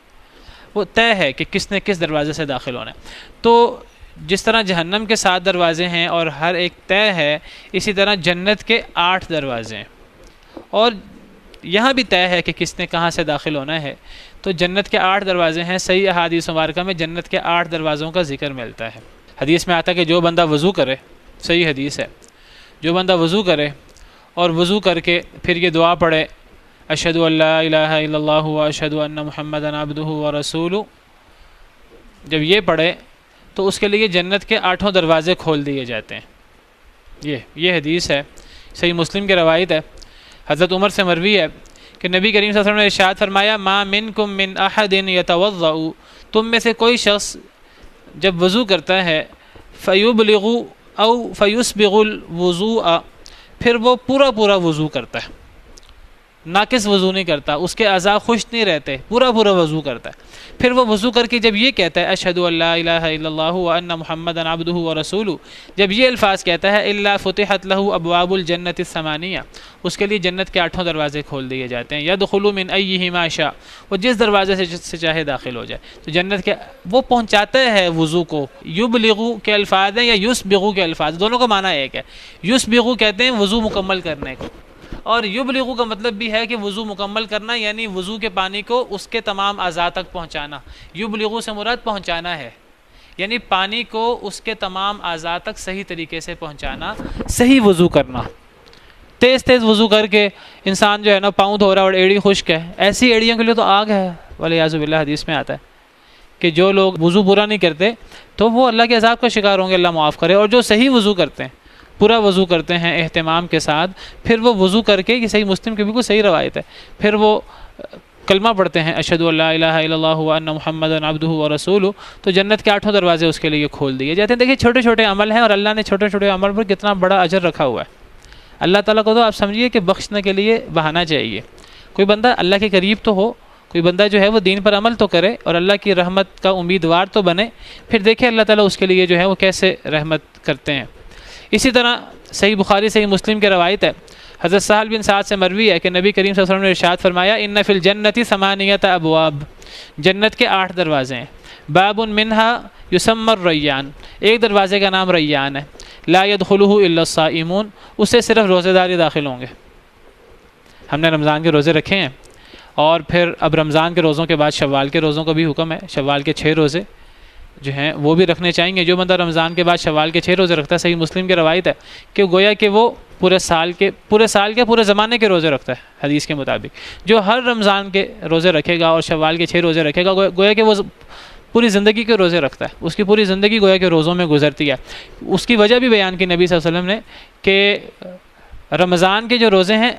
وہ طے ہے کہ کس نے کس دروازے سے داخل ہونا ہے۔ تو جس طرح جہنم کے 7 دروازے ہیں اور ہر ایک طے ہے، اسی طرح جنت کے 8 دروازے ہیں، اور یہاں بھی طے ہے کہ کس نے کہاں سے داخل ہونا ہے۔ تو جنت کے 8 دروازے ہیں، صحیح احادیث مبارکہ میں جنت کے 8 دروازوں کا ذکر ملتا ہے۔ حدیث میں آتا ہے کہ جو بندہ وضو کرے، صحیح حدیث ہے، جو بندہ وضو کرے اور وضو کر کے پھر یہ دعا پڑھے، اشہد ان لا الہ الا اللہ واشہد ان محمدا عبدہ ورسولہ، جب یہ پڑھے تو اس کے لیے جنت کے 8 دروازے کھول دیے جاتے ہیں۔ یہ حدیث ہے، صحیح مسلم کی روایت ہے، حضرت عمر سے مروی ہے کہ نبی کریم صلی اللہ علیہ وسلم نے ارشاد فرمایا، ما منکم من احد یتوضأ، تم میں سے کوئی شخص جب وضو کرتا ہے، فیبلغ او فیسبغ الوضوء، پھر وہ پورا وضو کرتا ہے، ناقص وضو نہیں کرتا، اس کے اعضاء خشک نہیں رہتے، پورا وضو کرتا ہے۔ پھر وہ وضو کر کے جب یہ کہتا ہے اشہد ان لا الہ الا اللہ وان محمدا عبدہ ورسولہ، جب یہ الفاظ کہتا ہے الا فتحت لہ ابواب الجنت الثمانیہ، اس کے لیے جنت کے 8 دروازے کھول دیے جاتے ہیں، یدخل من ایہما شاء، وہ جس دروازے سے چاہے داخل ہو جائے۔ تو جنت کے وہ پہنچاتا ہے وضو کو، یبلغ کے الفاظ ہیں یا یسبغ کے الفاظ، دونوں کا معنی ایک ہے۔ یسبغ کہتے ہیں وضو مکمل کرنے کو، اور یبلغو کا مطلب بھی ہے کہ وضو مکمل کرنا، یعنی وضو کے پانی کو اس کے تمام اعضاء تک پہنچانا۔ یبلغو سے مراد پہنچانا ہے، یعنی پانی کو اس کے تمام اعضاء تک صحیح طریقے سے پہنچانا، صحیح وضو کرنا۔ تیز تیز وضو کر کے انسان جو ہے نا پاؤں دھو رہا ہے اور ایڑی خشک ہے، ایسی ایڑیوں کے لیے تو آگ ہے، والعیاذ باللہ حدیث میں آتا ہے کہ جو لوگ وضو پورا نہیں کرتے تو وہ اللہ کے عذاب کا شکار ہوں گے، اللہ معاف کرے۔ اور جو صحیح وضو کرتے ہیں، پورا وضو کرتے ہیں اہتمام کے ساتھ، پھر وہ وضو کر کے، یہ صحیح مسلم کی بالکل صحیح روایت ہے، پھر وہ کلمہ پڑھتے ہیں اشہد ان لا الہ الا اللہ وان محمدا عبدہ ورسولہ، تو جنت کے 8 دروازے اس کے لیے کھول دیے جاتے ہیں۔ دیکھیے چھوٹے چھوٹے عمل ہیں اور اللہ نے چھوٹے چھوٹے عمل پر کتنا بڑا اجر رکھا ہوا ہے۔ اللہ تعالیٰ کو تو آپ سمجھیے کہ بخشنے کے لیے بہانا چاہیے۔ کوئی بندہ اللہ کے قریب تو ہو، کوئی بندہ جو ہے وہ دین پر عمل تو کرے اور اللہ کی رحمت کا امیدوار تو بنے، پھر دیکھیں اللہ تعالیٰ اس کے لیے جو ہے وہ کیسے رحمت کرتے ہیں۔ اسی طرح صحیح بخاری صحیح مسلم کی روایت ہے، حضرت سہل بن سعد سے مروی ہے کہ نبی کریم صلی اللہ علیہ وسلم نے ارشاد فرمایا ان فی الجنۃ 8 ابواب، جنت کے 8 دروازے ہیں، باب منہا یسمى الریان، ایک دروازے کا نام ریان ہے، لا يدخلہ الا الصائمون، اس سے صرف روزے دار ہی داخل ہوں گے۔ ہم نے رمضان کے روزے رکھے ہیں اور پھر اب رمضان کے روزوں کے بعد شوال کے روزوں کا بھی حکم ہے، شوال کے 6 روزے جو ہیں وہ بھی رکھنے چاہیے۔ جو بندہ رمضان کے بعد شوال کے 6 روزے رکھتا ہے، صحیح مسلم کی روایت ہے کہ گویا کہ وہ پورے سال کے پورے زمانے کے روزے رکھتا ہے حدیث کے مطابق۔ جو ہر رمضان کے روزے رکھے گا اور شوال کے 6 روزے رکھے گا، گویا کہ وہ پوری زندگی کے روزے رکھتا ہے، اس کی پوری زندگی گویا کہ روزوں میں گزرتی ہے۔ اس کی وجہ بھی بیان کی نبی صلی اللہ علیہ وسلم نے کہ رمضان کے جو روزے ہیں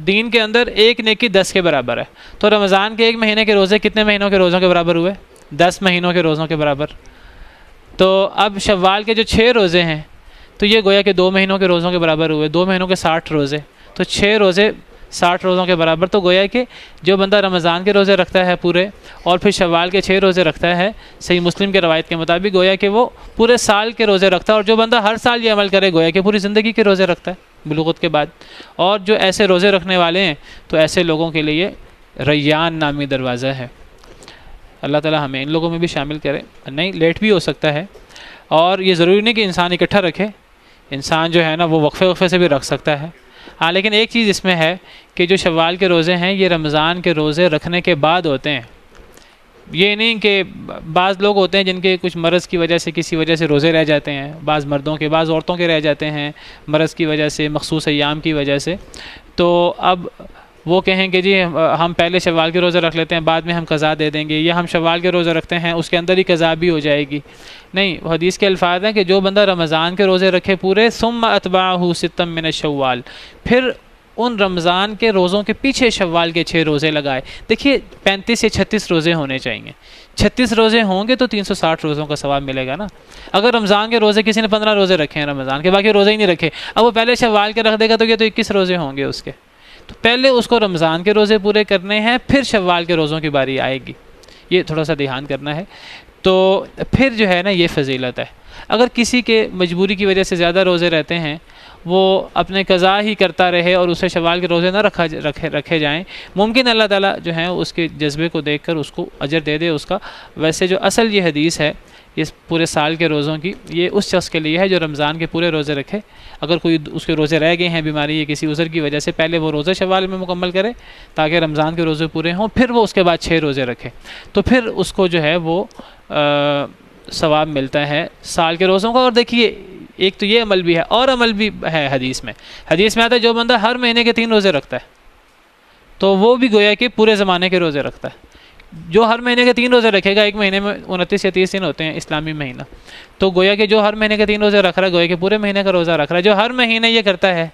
دین کے اندر ایک نیکی 10 کے برابر ہے، تو رمضان کے 1 مہینے کے روزے کتنے مہینوں کے روزوں کے برابر ہوئے؟ 10 مہینوں کے روزوں کے برابر۔ تو اب شوال کے جو 6 روزے ہیں تو یہ گویا کہ 2 مہینوں کے روزوں کے برابر ہوئے، 2 مہینوں کے 60 روزے، تو 6 روزے 60 روزوں کے برابر۔ تو گویا کہ جو بندہ رمضان کے روزے رکھتا ہے پورے اور پھر شوال کے 6 روزے رکھتا ہے، صحیح مسلم کے روایت کے مطابق گویا کہ وہ پورے سال کے روزے رکھتا ہے، اور جو بندہ ہر سال یہ عمل کرے گویا کہ پوری زندگی کے روزے رکھتا ہے بلوغت کے بعد۔ اور جو ایسے روزے رکھنے والے ہیں تو ایسے لوگوں کے لیے ریان نامی دروازہ ہے۔ اللہ تعالیٰ ہمیں ان لوگوں میں بھی شامل کرے۔ نہیں لیٹ بھی ہو سکتا ہے، اور یہ ضروری نہیں کہ انسان اکٹھا رکھے، انسان جو ہے نا وہ وقفے سے بھی رکھ سکتا ہے۔ ہاں لیکن ایک چیز اس میں ہے کہ جو شوال کے روزے ہیں یہ رمضان کے روزے رکھنے کے بعد ہوتے ہیں۔ یہ نہیں کہ بعض لوگ ہوتے ہیں جن کے کچھ مرض کی وجہ سے کسی وجہ سے روزے رہ جاتے ہیں، بعض مردوں کے، بعض عورتوں کے رہ جاتے ہیں مرض کی وجہ سے، مخصوص ایام کی وجہ سے، تو اب وہ کہیں کہ جی ہم پہلے شوال کے روزے رکھ لیتے ہیں بعد میں ہم قضا دے دیں گے، یا ہم شوال کے روزے رکھتے ہیں اس کے اندر ہی قضا بھی ہو جائے گی۔ نہیں، حدیث کے الفاظ ہیں کہ جو بندہ رمضان کے روزے رکھے پورے ثم اتبعہ 6 من شوال، پھر ان رمضان کے روزوں کے پیچھے شوال کے 6 روزے لگائے۔ دیکھیے 35 سے 36 روزے ہونے چاہیے، 36 روزے ہوں گے تو 360 روزوں کا ثواب ملے گا نا۔ اگر رمضان کے روزے کسی نے 15 روزے رکھے ہیں رمضان کے، باقی روزے ہی نہیں رکھے، اب وہ پہلے شوال کے رکھ دے گا تو یہ تو 21 روزے ہوں گے اس کے، تو پہلے اس کو رمضان کے روزے پورے کرنے ہیں، پھر شوال کے روزوں کی باری آئے گی۔ یہ تھوڑا سا دھیان کرنا ہے۔ تو پھر جو ہے نا یہ فضیلت ہے۔ اگر کسی کے مجبوری کی وجہ سے زیادہ روزے رہتے ہیں، وہ اپنے قضا ہی کرتا رہے اور اسے شوال کے روزے نہ رکھے جائیں، ممکن اللہ تعالیٰ جو ہے اس کے جذبے کو دیکھ کر اس کو اجر دے دے اس کا۔ ویسے جو اصل یہ حدیث ہے اس پورے سال کے روزوں کی، یہ اس شخص کے لیے ہے جو رمضان کے پورے روزے رکھے۔ اگر کوئی اس کے روزے رہ گئے ہیں بیماری یا کسی عذر کی وجہ سے، پہلے وہ روزے شوال میں مکمل کرے تاکہ رمضان کے روزے پورے ہوں، پھر وہ اس کے بعد 6 روزے رکھے، تو پھر اس کو جو ہے وہ ثواب ملتا ہے سال کے روزوں کا۔ اور دیکھیے ایک تو یہ عمل بھی ہے، اور عمل بھی ہے حدیث میں آتا ہے جو بندہ ہر مہینے کے 3 روزے رکھتا ہے تو وہ بھی گویا کہ پورے زمانے کے روزے رکھتا ہے۔ جو ہر مہینے کے 3 روزے رکھے گا، ایک مہینے میں 29 یا 30 دن ہوتے ہیں اسلامی مہینہ، تو گویا کہ جو ہر مہینے کے 3 روزے رکھ رہا ہے گویا کہ پورے مہینے کا روزہ رکھ رہا ہے۔ جو ہر مہینے یہ کرتا ہے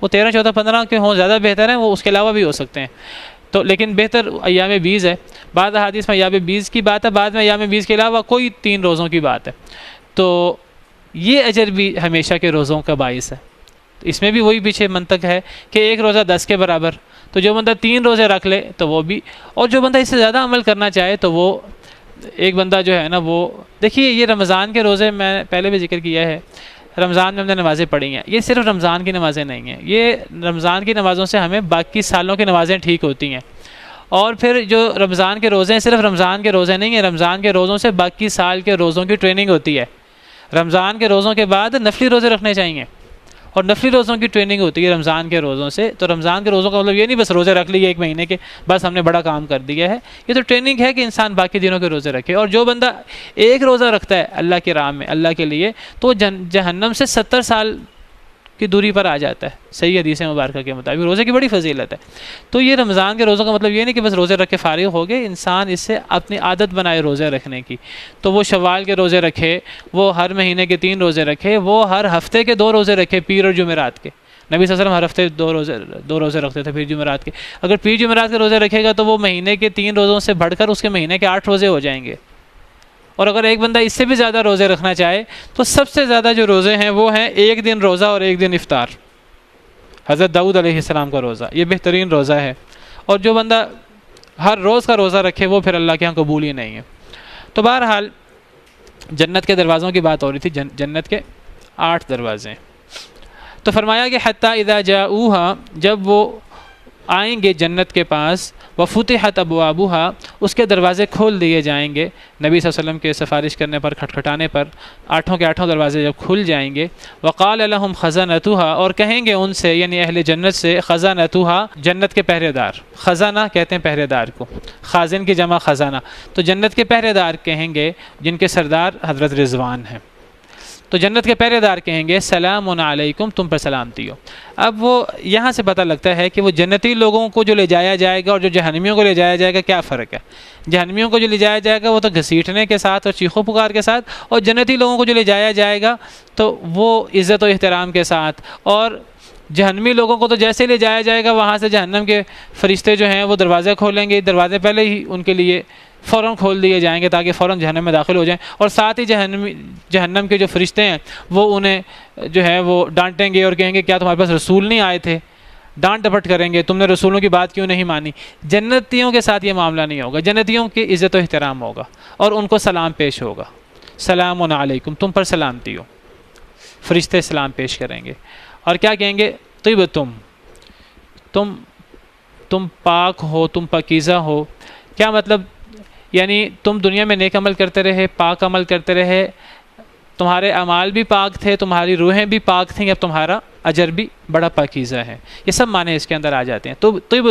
وہ 13، 14، 15 کے ہوں زیادہ بہتر ہیں، وہ اس کے علاوہ بھی ہو سکتے ہیں، تو لیکن بہتر ایام 20 ہے۔ بعض احادیث میں ایام 20 کی بات ہے، بعد میں ایام 20 کے علاوہ کوئی 3 روزوں کی بات ہے، تو یہ اجر بھی ہمیشہ کے روزوں کا باعث ہے۔ اس میں بھی وہی پیچھے منطق ہے کہ ایک روزہ 10 کے برابر، تو جو بندہ 3 روزے رکھ لے تو وہ بھی، اور جو بندہ اس سے زیادہ عمل کرنا چاہے تو وہ ایک بندہ جو ہے نا وہ دیکھیے یہ رمضان کے روزے میں پہلے بھی ذکر کیا ہے، رمضان میں ہم نے نمازیں پڑھی ہیں، یہ صرف رمضان کی نمازیں نہیں ہیں، یہ رمضان کی نمازوں سے ہمیں باقی سالوں کی نمازیں ٹھیک ہوتی ہیں۔ اور پھر جو رمضان کے روزے ہیں صرف رمضان کے روزے نہیں ہیں، رمضان کے روزوں سے باقی سال کے روزوں کی ٹریننگ ہوتی ہے۔ رمضان کے روزوں کے بعد نفلی روزے رکھنے چاہیے، اور نفلی روزوں کی ٹریننگ ہوتی ہے رمضان کے روزوں سے. تو رمضان کے روزوں کا مطلب یہ نہیں بس روزے رکھ لیے ایک مہینے کے بس ہم نے بڑا کام کر دیا ہے. یہ تو ٹریننگ ہے کہ انسان باقی دنوں کے روزے رکھے. اور جو بندہ ایک روزہ رکھتا ہے اللہ کی راہ میں اللہ کے لیے تو جہنم سے 70 سال کی دوری پر آ جاتا ہے. صحیح حدیث مبارکہ کے مطابق روزے کی بڑی فضیلت ہے. تو یہ رمضان کے روزوں کا مطلب یہ نہیں کہ بس روزے رکھ کے فارغ ہو گئے. انسان اس سے اپنی عادت بنائے روزے رکھنے کی. تو وہ شوال کے روزے رکھے, وہ ہر مہینے کے 3 روزے رکھے, وہ ہر ہفتے کے 2 روزے رکھے, پیر اور جمعرات کے. نبی صلی اللہ علیہ وسلم ہر ہفتے 2 روزے رکھتے تھے پیر جمعرات کے. اگر پیر جمعرات کے روزے رکھے گا تو وہ مہینے کے 3 روزوں سے بڑھ کر اس کے مہینے کے 8 روزے ہو جائیں گے. اور اگر ایک بندہ اس سے بھی زیادہ روزے رکھنا چاہے تو سب سے زیادہ جو روزے ہیں وہ ہیں 1 دن روزہ اور 1 دن افطار. حضرت داؤد علیہ السلام کا روزہ یہ بہترین روزہ ہے. اور جو بندہ ہر روز کا روزہ رکھے وہ پھر اللہ کے ہاں قبول ہی نہیں ہے. تو بہرحال جنت کے دروازوں کی بات ہو رہی تھی. جنت کے 8 دروازے. تو فرمایا کہ حتیٰ اذا جاؤہا جب وہ آئیں گے جنت کے پاس وفتحت ابوابها اس کے دروازے کھول دیے جائیں گے. نبی صلی اللہ علیہ وسلم کے سفارش کرنے پر کھٹکھٹانے پر 8 کے 8 دروازے جب کھل جائیں گے وقال لهم خزنتها اور کہیں گے ان سے یعنی اہل جنت سے خزنتها جنت کے پہرے دار. خزانہ کہتے ہیں پہرے دار کو, خازن کی جمع خزانہ. تو جنت کے پہرے دار کہیں گے جن کے سردار حضرت رضوان ہیں. تو جنت کے پہرے دار کہیں گے سلام علیکم تم پر سلامتی ہو. اب وہ یہاں سے پتہ لگتا ہے کہ وہ جنتی لوگوں کو جو لے جایا جائے گا اور جو جہنمیوں کو لے جایا جائے گا کیا فرق ہے. جہنمیوں کو جو لے جایا جائے گا وہ تو گھسیٹنے کے ساتھ اور چیخو پکار کے ساتھ, اور جنتی لوگوں کو جو لے جایا جائے گا تو وہ عزت و احترام کے ساتھ. اور جہنمی لوگوں کو تو جیسے لے جایا جائے گا وہاں سے جہنم کے فرشتے جو ہیں وہ دروازے کھولیں گے. دروازے پہلے ہی ان کے لیے فوراً کھول دیے جائیں گے تاکہ فوراً جہنم میں داخل ہو جائیں. اور ساتھ ہی جہنم کے جو فرشتے ہیں وہ انہیں جو ہے وہ ڈانٹیں گے اور کہیں گے کیا تمہارے پاس رسول نہیں آئے تھے. ڈانٹ ڈپٹ کریں گے, تم نے رسولوں کی بات کیوں نہیں مانی. جنتیوں کے ساتھ یہ معاملہ نہیں ہوگا. جنتیوں کی عزت و احترام ہوگا اور ان کو سلام پیش ہوگا. سلام علیکم تم پر سلامتی ہو. فرشتے سلام پیش کریں گے اور کیا کہیں گے طیب تم پاک ہو, تم پاکیزہ ہو. کیا مطلب یعنی تم دنیا میں نیک عمل کرتے رہے, پاک عمل کرتے رہے, تمہارے اعمال بھی پاک تھے, تمہاری روحیں بھی پاک تھیں, اب تمہارا اجر بھی بڑا پاکیزہ ہے. یہ سب معنی اس کے اندر آ جاتے ہیں. تو طیب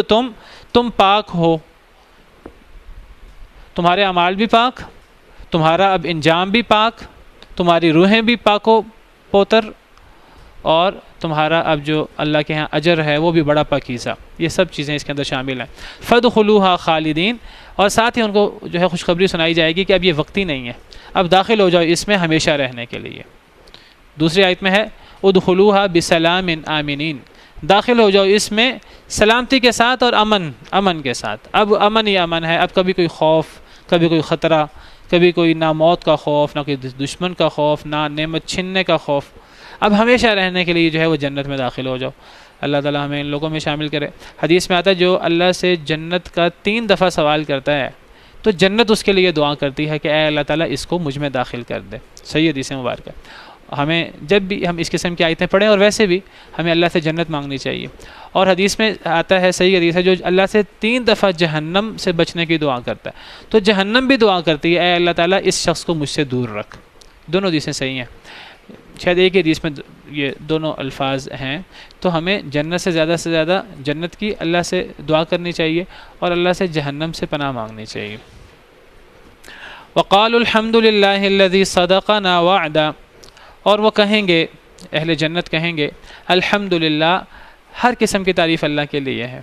تم پاک ہو, تمہارے اعمال بھی پاک, تمہارا اب انجام بھی پاک, تمہاری روحیں بھی پاک و پوتر, اور تمہارا اب جو اللہ کے ہاں اجر ہے وہ بھی بڑا پاکیزہ. یہ سب چیزیں اس کے اندر شامل ہیں. فادخلوها خالدین, اور ساتھ ہی ان کو جو ہے خوشخبری سنائی جائے گی کہ اب یہ وقتی نہیں ہے, اب داخل ہو جاؤ اس میں ہمیشہ رہنے کے لیے. دوسری آیت میں ہے ادخلوها بسلام آمنین, داخل ہو جاؤ اس میں سلامتی کے ساتھ اور امن کے ساتھ. اب امن ہی امن ہے, اب کبھی کوئی خوف, کبھی کوئی خطرہ, کبھی کوئی نہ موت کا خوف, نہ کوئی دشمن کا خوف, نہ نعمت چھننے کا خوف. اب ہمیشہ رہنے کے لیے جو ہے وہ جنت میں داخل ہو جاؤ. اللہ تعالیٰ ہمیں ان لوگوں میں شامل کرے. حدیث میں آتا ہے جو اللہ سے جنت کا 3 دفعہ سوال کرتا ہے تو جنت اس کے لیے دعا کرتی ہے کہ اے اللہ تعالیٰ اس کو مجھ میں داخل کر دے. صحیح حدیث مبارکہ. ہمیں جب بھی ہم اس قسم کی آیتیں پڑھیں اور ویسے بھی ہمیں اللہ سے جنت مانگنی چاہیے. اور حدیث میں آتا ہے, صحیح حدیث ہے, جو اللہ سے 3 دفعہ جہنم سے بچنے کی دعا کرتا ہے تو جہنم بھی دعا کرتی ہے اے اللہ تعالیٰ اس شخص کو مجھ سے دور رکھ. دونوں حدیثیں صحیح ہیں. شاید ایک ہی حدیث میں یہ دونوں الفاظ ہیں. تو ہمیں جنت سے زیادہ جنت کی اللہ سے دعا کرنی چاہیے اور اللہ سے جہنم سے پناہ مانگنی چاہیے. وقالوا الحمد للہ الذی صدقنا وعدا, اور وہ کہیں گے اہل جنت کہیں گے الحمدللہ, ہر قسم کی تعریف اللہ کے لیے ہے.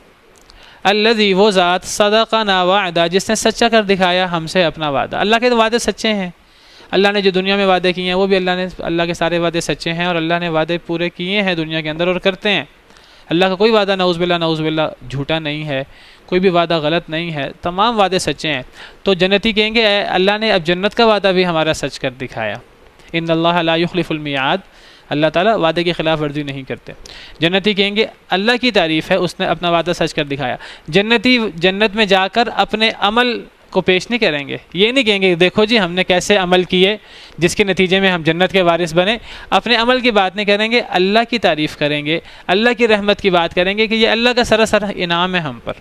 الذی وہ ذات صدقنا وعدا, جس نے سچا کر دکھایا ہم سے اپنا وعدہ. اللہ کے وعدے سچے ہیں. اللہ نے جو دنیا میں وعدے کیے ہیں وہ بھی اللہ کے سارے وعدے سچے ہیں, اور اللہ نے وعدے پورے کیے ہیں دنیا کے اندر اور کرتے ہیں. اللہ کا کوئی وعدہ نعوذ باللہ جھوٹا نہیں ہے, کوئی بھی وعدہ غلط نہیں ہے, تمام وعدے سچے ہیں. تو جنتی کہیں گے اے اللہ نے اب جنت کا وعدہ بھی ہمارا سچ کر دکھایا. ان اللہ لا یخلف المیعاد, اللہ تعالیٰ وعدے کی خلاف ورزی نہیں کرتے. جنتی کہیں گے اللہ کی تعریف ہے, اس نے اپنا وعدہ سچ کر دکھایا. جنتی جنت میں جا کر اپنے عمل کو پیش نہیں کریں گے, یہ نہیں کہیں گے دیکھو جی ہم نے کیسے عمل کیے جس کے نتیجے میں ہم جنت کے وارث بنے. اپنے عمل کی بات نہیں کریں گے, اللہ کی تعریف کریں گے, اللہ کی رحمت کی بات کریں گے کہ یہ اللہ کا سراسر انعام ہے ہم پر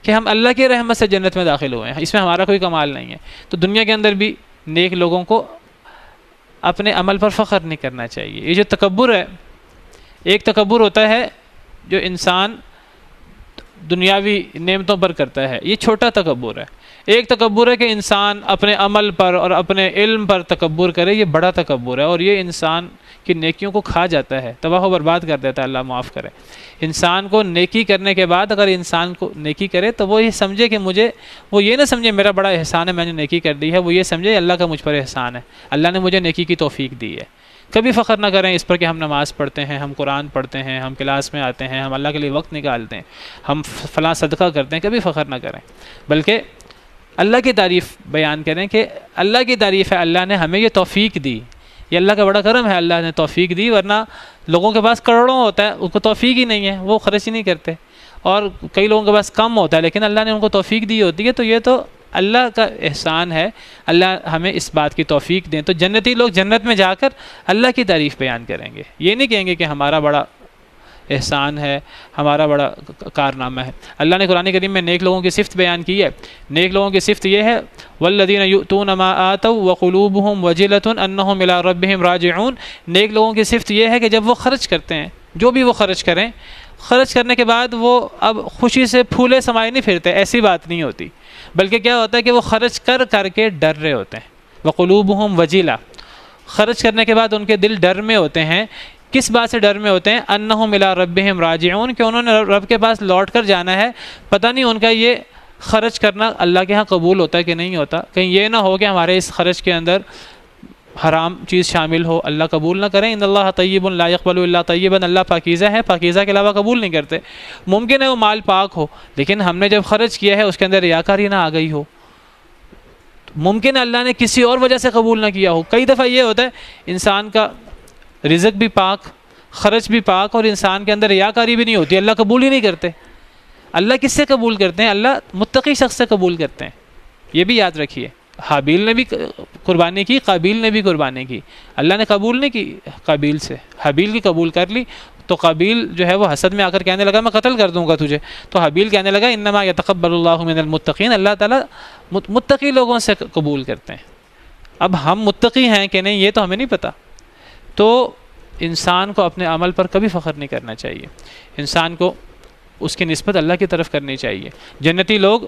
کہ ہم اللہ کی رحمت سے جنت میں داخل ہوئے ہیں, اس میں ہمارا کوئی کمال نہیں ہے. تو دنیا کے اندر بھی نیک لوگوں کو اپنے عمل پر فخر نہیں کرنا چاہیے. یہ جو تکبر ہے ایک تکبر ہوتا ہے جو انسان دنیاوی نعمتوں پر کرتا ہے، یہ چھوٹا تکبر ہے۔ ایک تکبر ہے کہ انسان اپنے عمل پر اور اپنے علم پر تکبر کرے، یہ بڑا تکبر ہے، اور یہ انسان کی نیکیوں کو کھا جاتا ہے، تباہ و برباد کر دیتا ہے، اللہ معاف کرے۔ انسان کو نیکی کرنے کے بعد اگر انسان کو نیکی کرے تو وہ یہ سمجھے کہ وہ یہ نہ سمجھے میرا بڑا احسان ہے میں نے نیکی کر دی ہے، وہ یہ سمجھے اللہ کا مجھ پر احسان ہے، اللہ نے مجھے نیکی کی توفیق دی ہے۔ کبھی فخر نہ کریں اس پر کہ ہم نماز پڑھتے ہیں، ہم قرآن پڑھتے ہیں، ہم کلاس میں آتے ہیں، ہم اللہ کے لیے وقت نکالتے ہیں، ہم فلاں صدقہ کرتے ہیں، کبھی فخر نہ کریں، بلکہ اللہ کی تعریف بیان کریں کہ اللہ کی تعریف ہے، اللہ نے ہمیں یہ توفیق دی، یہ اللہ کا بڑا کرم ہے، اللہ نے توفیق دی، ورنہ لوگوں کے پاس کروڑوں ہوتا ہے ان کو توفیق ہی نہیں ہے، وہ خرچ ہی نہیں کرتے، اور کئی لوگوں کے پاس کم ہوتا ہے لیکن اللہ نے ان کو توفیق دی ہوتی ہے، تو یہ تو اللہ کا احسان ہے، اللہ ہمیں اس بات کی توفیق دیں۔ تو جنتی لوگ جنت میں جا کر اللہ کی تعریف بیان کریں گے، یہ نہیں کہیں گے کہ ہمارا بڑا احسان ہے، ہمارا بڑا کارنامہ ہے۔ اللہ نے قرآن کریم میں نیک لوگوں کی صفت بیان کی ہے، نیک لوگوں کی صفت یہ ہے والذین یؤتون ما آتوا وقلوبهم وجلۃ انہم الی ربہم راجعون، نیک لوگوں کی صفت یہ ہے کہ جب وہ خرچ کرتے ہیں، جو بھی وہ خرچ کریں، خرچ کرنے کے بعد وہ اب خوشی سے پھولے سمائے نہیں پھرتے، ایسی بات نہیں ہوتی، بلکہ کیا ہوتا ہے کہ وہ خرچ کر کے ڈر رہے ہوتے ہیں۔ وقلوبهم وجلہ، خرچ کرنے کے بعد ان کے دل ڈر میں ہوتے ہیں، کس بات سے ڈر میں ہوتے ہیں؟ انہم الی ربہم راجعون، کہ انہوں نے رب کے پاس لوٹ کر جانا ہے، پتہ نہیں ان کا یہ خرچ کرنا اللہ کے ہاں قبول ہوتا ہے کہ نہیں ہوتا، کہیں یہ نہ ہو کہ ہمارے اس خرچ کے اندر حرام چیز شامل ہو، اللہ قبول نہ کریں۔ ان اللہ طیب لا یقبل الا طیبا، اللہ پاکیزہ ہے، پاکیزہ کے علاوہ قبول نہیں کرتے۔ ممکن ہے وہ مال پاک ہو لیکن ہم نے جب خرچ کیا ہے اس کے اندر ریاکاری نہ آ گئی ہو، ممکن ہے اللہ نے کسی اور وجہ سے قبول نہ کیا ہو۔ کئی دفعہ یہ ہوتا ہے انسان کا رزق بھی پاک، خرچ بھی پاک، اور انسان کے اندر ریاکاری بھی نہیں ہوتی، اللہ قبول ہی نہیں کرتے۔ اللہ کس سے قبول کرتے ہیں؟ اللہ متقی شخص سے قبول کرتے ہیں، یہ بھی یاد رکھیے۔ حابیل نے بھی قربانی کی، قابیل نے بھی قربانی کی، اللہ نے قبول نہیں کی قابیل سے، حابیل کی قبول کر لی، تو قابیل جو ہے وہ حسد میں آ کر کہنے لگا میں قتل کر دوں گا تجھے، تو حابیل کہنے لگا انما یتقبل اللہ من المتقین، اللہ تعالیٰ متقی لوگوں سے قبول کرتے ہیں۔ اب ہم متقی ہیں کہ نہیں یہ تو ہمیں نہیں پتہ، تو انسان کو اپنے عمل پر کبھی فخر نہیں کرنا چاہیے، انسان کو اس کی نسبت اللہ کی طرف کرنی چاہیے۔ جنتی لوگ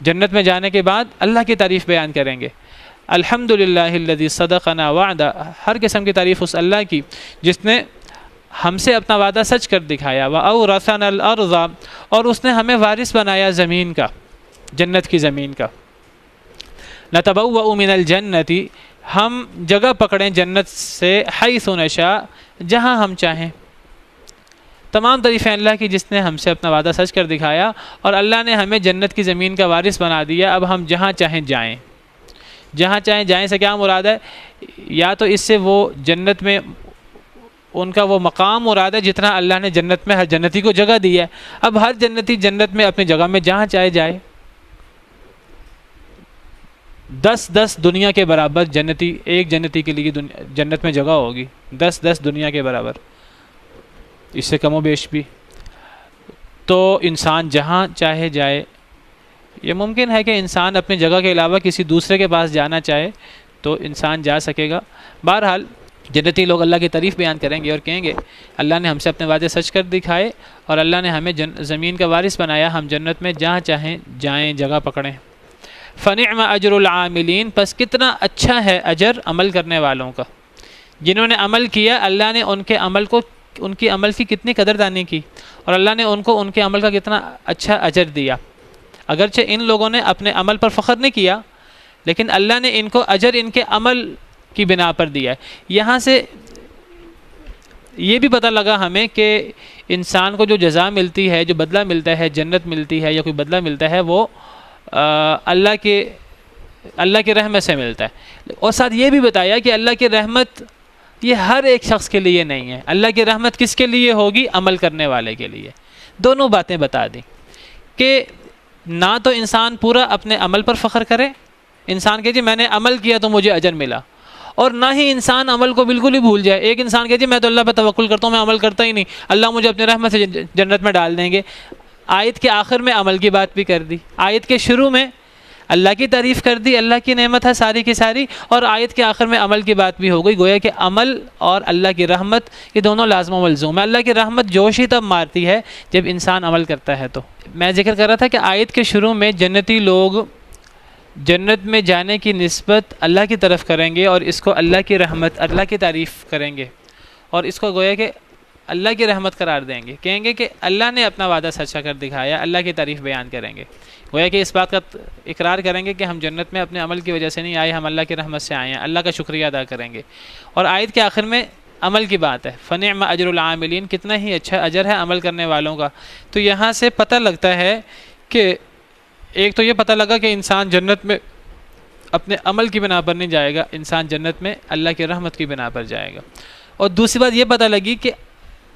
جنت میں جانے کے بعد اللہ کی تعریف بیان کریں گے، الحمدللہ الذی صدقنا وعدہ، ہر قسم کی تعریف اس اللہ کی جس نے ہم سے اپنا وعدہ سچ کر دکھایا، وَأَوْرَثَنَا الْأَرْضَ، اور اس نے ہمیں وارث بنایا زمین کا، جنت کی زمین کا۔ نَتَبَوَّأُ مِنَ الْجَنَّةِ، ہم جگہ پکڑیں جنت سے، حیث نشاء، جہاں ہم چاہیں۔ تمام تعریفیں اللہ کی جس نے ہم سے اپنا وعدہ سچ کر دکھایا، اور اللہ نے ہمیں جنت کی زمین کا وارث بنا دیا، اب ہم جہاں چاہیں جائیں۔ جہاں چاہیں جائیں سے کیا مراد ہے؟ یا تو اس سے وہ جنت میں ان کا وہ مقام مراد ہے جتنا اللہ نے جنت میں ہر جنتی کو جگہ دی ہے، اب ہر جنتی جنت میں اپنی جگہ میں جہاں چاہے جائے۔ 10 دنیا کے برابر جنتی، ایک جنتی کے لیے جنت میں جگہ ہوگی، 10 دنیا کے برابر، اس سے کم و بیش بھی۔ تو انسان جہاں چاہے جائے، یہ ممکن ہے کہ انسان اپنی جگہ کے علاوہ کسی دوسرے کے پاس جانا چاہے تو انسان جا سکے گا۔ بہرحال جنتی لوگ اللہ کی تعریف بیان کریں گے اور کہیں گے اللہ نے ہم سے اپنے وعدے سچ کر دکھائے، اور اللہ نے ہمیں زمین کا وارث بنایا، ہم جنت میں جہاں چاہیں جائیں، جگہ پکڑیں۔ فَنِعْمَ أَجْرُ الْعَامِلِينَ، پس کتنا اچھا ہے اجر عمل کرنے والوں کا، جنہوں نے عمل کیا اللہ نے ان کے عمل کو، ان کی عمل کی کتنی قدردانی کی، اور اللہ نے ان کو ان کے عمل کا کتنا اچھا اجر دیا۔ اگرچہ ان لوگوں نے اپنے عمل پر فخر نہیں کیا لیکن اللہ نے ان کو اجر ان کے عمل کی بنا پر دیا ہے۔ یہاں سے یہ بھی پتہ لگا ہمیں کہ انسان کو جو جزا ملتی ہے، جو بدلہ ملتا ہے، جنت ملتی ہے یا کوئی بدلہ ملتا ہے، وہ اللہ کی رحمت سے ملتا ہے۔ اور ساتھ یہ بھی بتایا کہ اللہ کی رحمت یہ ہر ایک شخص کے لیے نہیں ہے، اللہ کی رحمت کس کے لیے ہوگی؟ عمل کرنے والے کے لیے۔ دونوں باتیں بتا دیں کہ نہ تو انسان پورا اپنے عمل پر فخر کرے، انسان کہ جی میں نے عمل کیا تو مجھے اجر ملا، اور نہ ہی انسان عمل کو بالکل ہی بھول جائے۔ ایک انسان کہ جی میں تو اللہ پہ توکل کرتا ہوں، میں عمل کرتا ہی نہیں، اللہ مجھے اپنے رحمت سے جنت میں ڈال دیں گے۔ آیت کے آخر میں عمل کی بات بھی کر دی، آیت کے شروع میں اللہ کی تعریف کر دی، اللہ کی نعمت ہے ساری کی ساری، اور آیت کے آخر میں عمل کی بات بھی ہو گئی. گویا کہ عمل اور اللہ کی رحمت یہ دونوں لازم و ملزوم ہے. اللہ کی رحمت جوش ہی تب مارتی ہے جب انسان عمل کرتا ہے. تو میں ذکر کر رہا تھا کہ آیت کے شروع میں جنتی لوگ جنت میں جانے کی نسبت اللہ کی طرف کریں گے اور اس کو اللہ کی رحمت، اللہ کی تعریف کریں گے، اور اس کو گویا کہ اللہ کی رحمت قرار دیں گے. کہیں گے کہ اللہ نے اپنا وعدہ سچا کر دکھایا، اللہ کی تعریف بیان کریں گے. گویا کہ اس بات کا اقرار کریں گے کہ ہم جنت میں اپنے عمل کی وجہ سے نہیں آئے، ہم اللہ کی رحمت سے آئے ہیں، اللہ کا شکریہ ادا کریں گے. اور آیت کے آخر میں عمل کی بات ہے، فنعم اجر العاملین، کتنا ہی اچھا اجر ہے عمل کرنے والوں کا. تو یہاں سے پتہ لگتا ہے کہ ایک تو یہ پتہ لگا کہ انسان جنت میں اپنے عمل کی بنا پر نہیں جائے گا، انسان جنت میں اللہ کی رحمت کی بنا پر جائے گا. اور دوسری بات یہ پتہ لگی کہ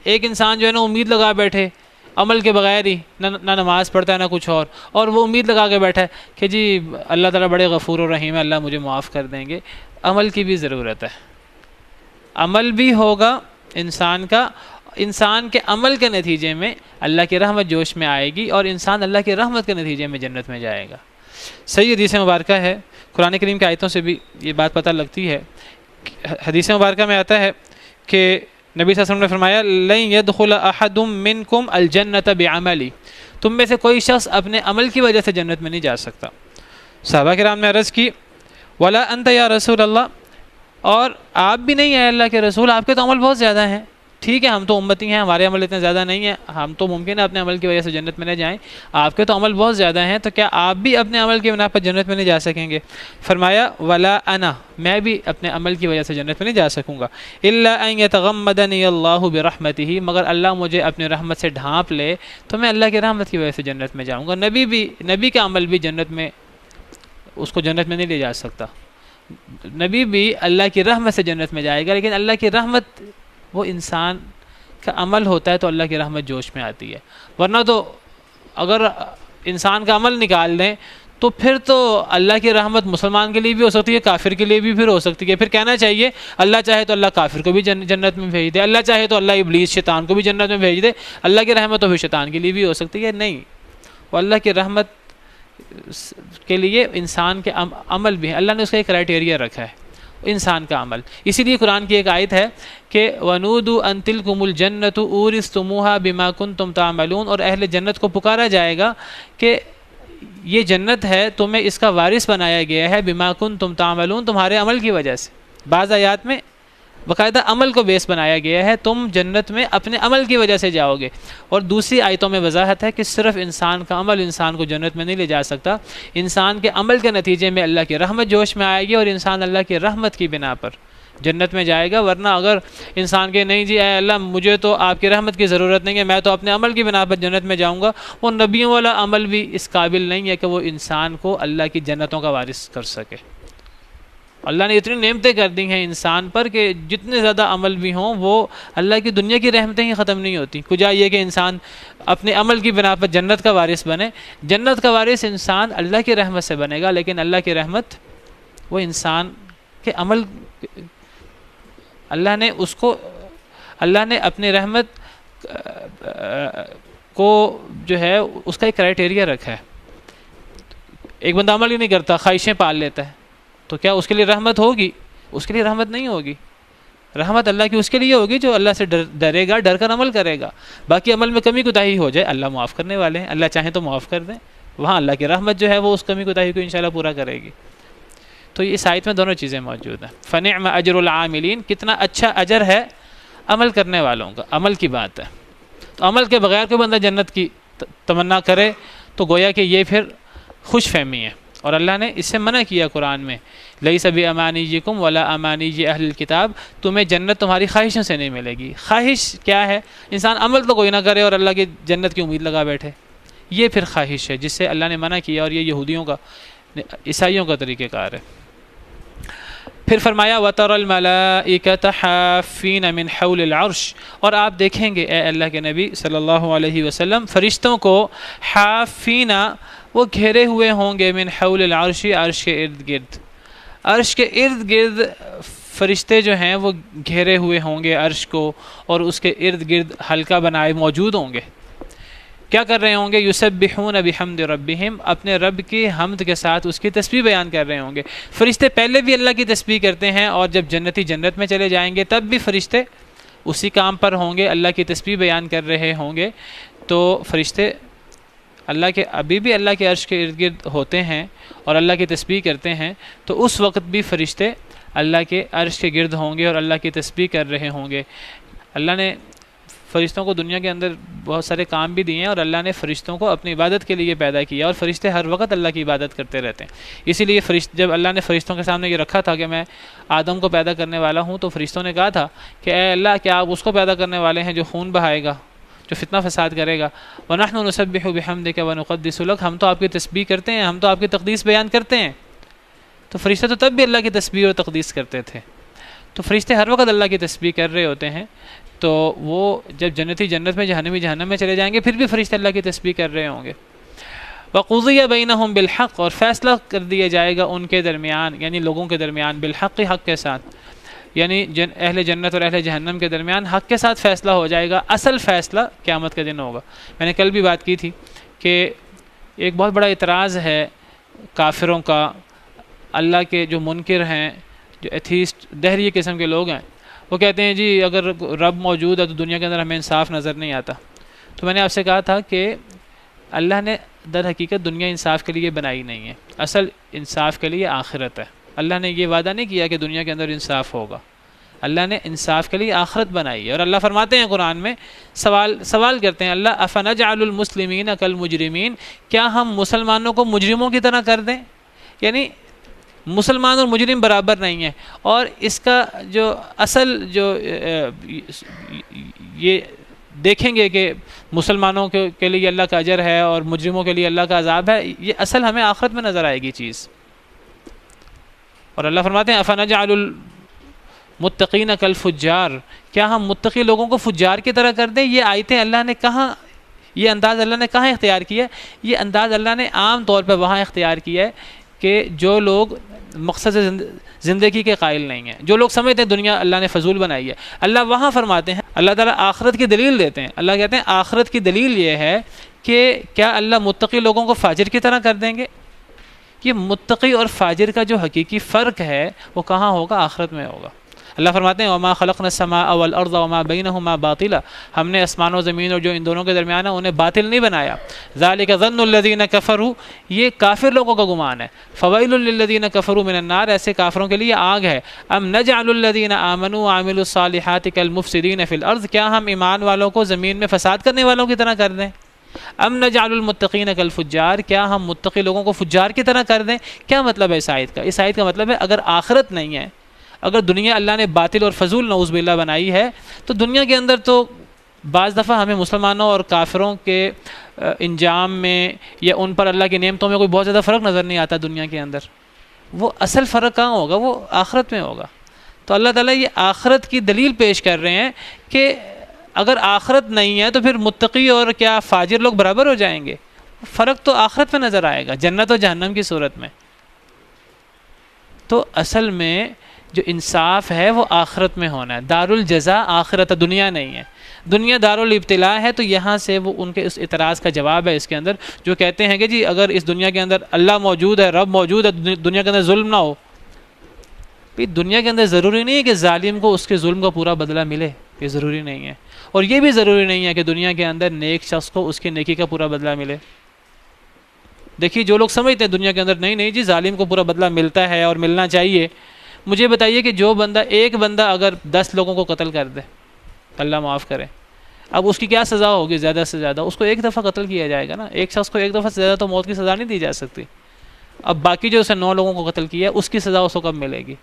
ایک انسان جو ہے نا امید لگا بیٹھے عمل کے بغیر ہی، نہ نماز پڑھتا ہے نہ کچھ اور وہ امید لگا کے بیٹھا ہے کہ جی اللہ تعالیٰ بڑے غفور و رحیم ہے، اللہ مجھے معاف کر دیں گے. عمل کی بھی ضرورت ہے، عمل بھی ہوگا انسان کا، انسان کے عمل کے نتیجے میں اللہ کی رحمت جوش میں آئے گی اور انسان اللہ کی رحمت کے نتیجے میں جنت میں جائے گا. صحیح حدیث مبارکہ ہے، قرآن کریم کی آیتوں سے بھی یہ بات پتہ لگتی ہے. حدیث مبارکہ میں آتا ہے کہ نبی صلی اللہ علیہ وسلم نے فرمایا لن يدخل احد منکم الجنۃ بعملی، تم میں سے کوئی شخص اپنے عمل کی وجہ سے جنت میں نہیں جا سکتا. صحابہ کرام نے عرض کی ولا انت یا رسول اللہ، اور آپ بھی نہیں ہیں اللہ کے رسول، آپ کے تو عمل بہت زیادہ ہیں. ٹھیک ہے ہم تو امتی ہیں، ہمارے عمل اتنے زیادہ نہیں ہیں، ہم تو ممکن ہے اپنے عمل کی وجہ سے جنت میں نہ جائیں، آپ کے تو عمل بہت زیادہ ہیں، تو کیا آپ بھی اپنے عمل کی بنا پر جنت میں نہیں جا سکیں گے؟ فرمایا ولا انا، میں بھی اپنے عمل کی وجہ سے جنت میں نہیں جا سکوں گا، الا ان یتغمدنی اللہ برحمتہ، مگر اللہ مجھے اپنی رحمت سے ڈھانپ لے تو میں اللہ کی رحمت کی وجہ سے جنت میں جاؤں گا. نبی کا عمل بھی جنت میں اس کو جنت میں نہیں لے جا سکتا. نبی بھی اللہ کی رحمت سے جنت میں جائے گا، لیکن اللہ کی رحمت وہ انسان کا عمل ہوتا ہے تو اللہ کی رحمت جوش میں آتی ہے. ورنہ تو اگر انسان کا عمل نکال دیں تو پھر تو اللہ کی رحمت مسلمان کے لیے بھی ہو سکتی ہے، کافر کے لیے بھی پھر ہو سکتی ہے. پھر کہنا چاہیے اللہ چاہے تو اللہ کافر کو بھی جنت میں بھیج دے، اللہ چاہے تو اللہ ابلیس شیطان کو بھی جنت میں بھیج دے، اللہ کی رحمت تو پھر شیطان کے لیے بھی ہو سکتی ہے. نہیں، وہ اللہ کی رحمت کے لیے انسان کے عمل بھی ہے، اللہ نے اس کا ایک کرائٹیریا رکھا ہے انسان کا عمل. اسی لیے قرآن کی ایک آیت ہے کہ وَنُودُوا أَن تِلْكُمُ الْجَنَّةُ أُورِثْتُمُوهَا بِمَا كُنْتُمْ تَعْمَلُونَ، اور اہل جنت کو پکارا جائے گا کہ یہ جنت ہے تمہیں اس کا وارث بنایا گیا ہے بِمَا كُنْتُمْ تَعْمَلُونَ، تمہارے عمل کی وجہ سے. بعض آیات میں باقاعدہ عمل کو بیس بنایا گیا ہے، تم جنت میں اپنے عمل کی وجہ سے جاؤ گے. اور دوسری آیتوں میں وضاحت ہے کہ صرف انسان کا عمل انسان کو جنت میں نہیں لے جا سکتا، انسان کے عمل کے نتیجے میں اللہ کی رحمت جوش میں آئے گی اور انسان اللہ کی رحمت کی بنا پر جنت میں جائے گا. ورنہ اگر انسان کے نہیں جی اے اللہ مجھے تو آپ کی رحمت کی ضرورت نہیں ہے، میں تو اپنے عمل کی بنا پر جنت میں جاؤں گا، وہ نبیوں والا عمل بھی اس قابل نہیں ہے کہ وہ انسان کو اللہ کی جنتوں کا وارث کر سکے. اللہ نے اتنی نعمتیں کر دی ہیں انسان پر کہ جتنے زیادہ عمل بھی ہوں وہ اللہ کی دنیا کی رحمتیں ہی ختم نہیں ہوتی. کجا یہ کہ انسان اپنے عمل کی بنا پر جنت کا وارث بنے. جنت کا وارث انسان اللہ کی رحمت سے بنے گا، لیکن اللہ کی رحمت وہ انسان کے عمل، اللہ نے اپنی رحمت کو جو ہے اس کا ایک کرائٹیریا رکھا ہے. ایک بندہ عمل ہی نہیں کرتا، خواہشیں پال لیتا ہے، تو کیا اس کے لیے رحمت ہوگی؟ اس کے لیے رحمت نہیں ہوگی. رحمت اللہ کی اس کے لیے ہوگی جو اللہ سے ڈرے گا، ڈر کر عمل کرے گا. باقی عمل میں کمی کوتاہی ہو جائے اللہ معاف کرنے والے ہیں، اللہ چاہیں تو معاف کر دیں، وہاں اللہ کی رحمت جو ہے وہ اس کمی کوتاہی کو انشاءاللہ پورا کرے گی. تو اس آیت میں دونوں چیزیں موجود ہیں. فنعم اجر العاملین، کتنا اچھا اجر ہے عمل کرنے والوں کا. عمل کی بات ہے تو عمل کے بغیر کوئی بندہ جنت کی تمنا کرے تو گویا کہ یہ پھر خوش فہمی ہے. اور اللہ نے اس سے منع کیا قرآن میں، لیس بامانیکم ولا امانی اہل الکتاب، تمہیں جنت تمہاری خواہشوں سے نہیں ملے گی. خواہش کیا ہے؟ انسان عمل تو کوئی نہ کرے اور اللہ کی جنت کی امید لگا بیٹھے، یہ پھر خواہش ہے جس سے اللہ نے منع کیا، اور یہ یہودیوں کا، عیسائیوں کا طریقہ کار ہے. پھر فرمایا وَتَرَى الْمَلَائِكَةَ حَافِّينَ مِنْ حَوْلِ الْعَرْشِ، اور آپ دیکھیں گے اے اللہ کے نبی صلی اللہ علیہ وسلم فرشتوں کو حافین، وہ گھیرے ہوئے ہوں گے من حول العرش، عرش کے ارد گرد. عرش کے ارد گرد فرشتے جو ہیں وہ گھیرے ہوئے ہوں گے عرش کو، اور اس کے ارد گرد حلقہ بنائے موجود ہوں گے. کیا کر رہے ہوں گے؟ یسبحون بحمد ربہم، اپنے رب کی حمد کے ساتھ اس کی تسبیح بیان کر رہے ہوں گے۔ فرشتے پہلے بھی اللہ کی تسبیح کرتے ہیں، اور جب جنتی جنت میں چلے جائیں گے تب بھی فرشتے اسی کام پر ہوں گے، اللہ کی تسبیح بیان کر رہے ہوں گے۔ تو فرشتے اللہ کے ابھی بھی اللہ کے عرش کے ارد گرد ہوتے ہیں اور اللہ کی تسبیح کرتے ہیں، تو اس وقت بھی فرشتے اللہ کے عرش کے گرد ہوں گے اور اللہ کی تسبیح کر رہے ہوں گے۔ اللہ نے فرشتوں کو دنیا کے اندر بہت سارے کام بھی دیے ہیں، اور اللہ نے فرشتوں کو اپنی عبادت کے لیے پیدا کیا، اور فرشتے ہر وقت اللہ کی عبادت کرتے رہتے ہیں۔ اسی لیے جب اللہ نے فرشتوں کے سامنے یہ رکھا تھا کہ میں آدم کو پیدا کرنے والا ہوں، تو فرشتوں نے کہا تھا کہ اے اللہ، کیا آپ اس کو پیدا کرنے والے ہیں جو خون بہائے گا، جو فتنہ فساد کرے گا؟ وَنَحْنُ نُسَبِّحُ بِحَمْدِكَ وَنُقَدِّسُ لَكَ، ہم تو آپ کی تسبیح کرتے ہیں، ہم تو آپ کی تقدیس بیان کرتے ہیں۔ تو فرشتے تو تب بھی اللہ کی تسبیح اور تقدیس کرتے تھے۔ تو فرشتے ہر وقت اللہ کی تسبیح کر رہے ہوتے ہیں۔ تو وہ جب جنتی جنت میں، جہنمی جہنم میں چلے جائیں گے، پھر بھی فرشتے اللہ کی تسبیح کر رہے ہوں گے۔ وَقُضِيَ بَيْنَهُمْ بِالْحَقِّ، اور فیصلہ کر دیا جائے گا ان کے درمیان، یعنی لوگوں کے درمیان، بالحق، حق کے ساتھ، یعنی اہل جنت اور اہل جہنم کے درمیان حق کے ساتھ فیصلہ ہو جائے گا۔ اصل فیصلہ قیامت کے دن ہوگا۔ میں نے کل بھی بات کی تھی کہ ایک بہت بڑا اعتراض ہے کافروں کا، اللہ کے جو منکر ہیں، جو ایتھیسٹ دہری قسم کے لوگ ہیں، وہ کہتے ہیں جی اگر رب موجود ہے تو دنیا کے اندر ہمیں انصاف نظر نہیں آتا۔ تو میں نے آپ سے کہا تھا کہ اللہ نے در حقیقت دنیا انصاف کے لیے بنائی نہیں ہے، اصل انصاف کے لیے آخرت ہے۔ اللہ نے یہ وعدہ نہیں کیا کہ دنیا کے اندر انصاف ہوگا، اللہ نے انصاف کے لیے آخرت بنائی ہے۔ اور اللہ فرماتے ہیں قرآن میں، سوال کرتے ہیں اللہ، افنجعل المسلمین کالمجرمین، کیا ہم مسلمانوں کو مجرموں کی طرح کر دیں؟ یعنی مسلمان اور مجرم برابر نہیں ہیں۔ اور اس کا جو اصل جو یہ دیکھیں گے کہ مسلمانوں کے لیے اللہ کا اجر ہے اور مجرموں کے لیے اللہ کا عذاب ہے، یہ اصل ہمیں آخرت میں نظر آئے گی چیز۔ اور اللہ فرماتے ہیں افنجعل المتقین کالفجار، کیا ہم متقی لوگوں کو فجار کی طرح کر دیں؟ یہ آیتیں اللہ نے کہاں، یہ انداز اللہ نے کہاں اختیار کیا ہے؟ یہ انداز اللہ نے عام طور پہ وہاں اختیار کیا ہے کہ جو لوگ مقصد زندگی کے قائل نہیں ہیں، جو لوگ سمجھتے ہیں دنیا اللہ نے فضول بنائی ہے، اللہ وہاں فرماتے ہیں، اللہ تعالیٰ آخرت کی دلیل دیتے ہیں۔ اللہ کہتے ہیں آخرت کی دلیل یہ ہے کہ کیا اللہ متقی لوگوں کو فاجر کی طرح کر دیں گے؟ یہ متقی اور فاجر کا جو حقیقی فرق ہے وہ کہاں ہوگا؟ آخرت میں ہوگا۔ اللہ فرماتے ہیں وَمَا خَلَقْنَا السَّمَاءَ وَالْأَرْضَ وَمَا بَيْنَهُمَا بَاطِلًا، ہم نے آسمان و زمین اور جو ان دونوں کے درمیان ہے انہیں باطل نہیں بنایا۔ ذَلِكَ ظَنُّ الَّذِينَ كَفَرُوا، یہ کافر لوگوں کا گمان ہے۔ فَوَيْلٌ لِّلَّذِينَ كَفَرُوا مِنَ النَّارِ، ایسے کافروں کے لیے آگ ہے۔ أَمْ نَجْعَلُ الَّذِينَ آمَنُوا وَعَمِلُوا الصَّالِحَاتِ كَالْمُفْسِدِينَ فِي الْأَرْضِ، کیا ہم ایمان والوں کو زمین میں فساد کرنے والوں کی طرح کر دیں؟ ام نجعل المتقین کالفجار، کیا ہم متقی لوگوں کو فجار کی طرح کر دیں؟ کیا مطلب ہے اس آیت کا؟ اس آیت کا مطلب ہے اگر آخرت نہیں ہے، اگر دنیا اللہ نے باطل اور فضول نعوذ باللہ بنائی ہے، تو دنیا کے اندر تو بعض دفعہ ہمیں مسلمانوں اور کافروں کے انجام میں یا ان پر اللہ کی نعمتوں میں کوئی بہت زیادہ فرق نظر نہیں آتا دنیا کے اندر۔ وہ اصل فرق کہاں ہوگا؟ وہ آخرت میں ہوگا۔ تو اللہ تعالیٰ یہ آخرت کی دلیل پیش کر رہے ہیں کہ اگر آخرت نہیں ہے تو پھر متقی اور کیا فاجر لوگ برابر ہو جائیں گے؟ فرق تو آخرت میں نظر آئے گا، جنت و جہنم کی صورت میں۔ تو اصل میں جو انصاف ہے وہ آخرت میں ہونا ہے، دار الجزا آخرت، دنیا نہیں ہے۔ دنیا دار الابتلاء ہے، تو یہاں سے وہ ان کے اس اعتراض کا جواب ہے اس کے اندر، جو کہتے ہیں کہ جی اگر اس دنیا کے اندر اللہ موجود ہے، رب موجود ہے، دنیا کے اندر ظلم نہ ہو۔ دنیا کے اندر ضروری نہیں ہے کہ ظالم کو اس کے ظلم کا پورا بدلہ ملے، یہ ضروری نہیں ہے۔ اور یہ بھی ضروری نہیں ہے کہ دنیا کے اندر نیک شخص کو اس کی نیکی کا پورا بدلہ ملے۔ دیکھیے جو لوگ سمجھتے ہیں دنیا کے اندر نہیں جی ظالم کو پورا بدلہ ملتا ہے اور ملنا چاہیے، مجھے بتائیے کہ جو بندہ، ایک بندہ اگر 10 لوگوں کو قتل کر دے، اللہ معاف کرے، اب اس کی کیا سزا ہوگی؟ زیادہ سے زیادہ اس کو ایک دفعہ قتل کیا جائے گا نا، ایک شخص کو ایک دفعہ سے زیادہ تو موت کی سزا نہیں دی جا سکتی۔ اب باقی جو اسے 9 لوگوں کو قتل کیا ہے اس کی سزا اس کو کب ملے گی؟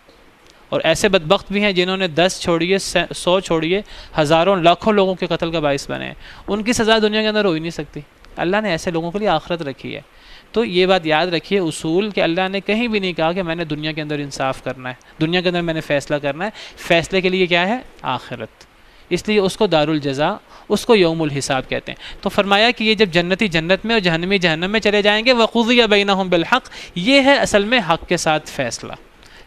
اور ایسے بدبخت بھی ہیں جنہوں نے 10 چھوڑیے 100 چھوڑیے ہزاروں لاکھوں لوگوں کے قتل کا باعث بنے ہیں، ان کی سزا دنیا کے اندر ہو ہی نہیں سکتی۔ اللہ نے ایسے لوگوں کے لیے آخرت رکھی ہے۔ تو یہ بات یاد رکھیے اصول، کہ اللہ نے کہیں بھی نہیں کہا کہ میں نے دنیا کے اندر انصاف کرنا ہے، دنیا کے اندر میں نے فیصلہ کرنا ہے، فیصلے کے لیے کیا ہے؟ آخرت۔ اس لیے اس کو دار الجزا، اس کو یوم الحساب کہتے ہیں۔ تو فرمایا کہ یہ جب جنتی جنت میں اور جہنمی جہنم میں چلے جائیں گے، وَقُضِيَ بَيْنَهُمْ بِالْحَقِّ، یہ ہے اصل میں حق کے ساتھ فیصلہ،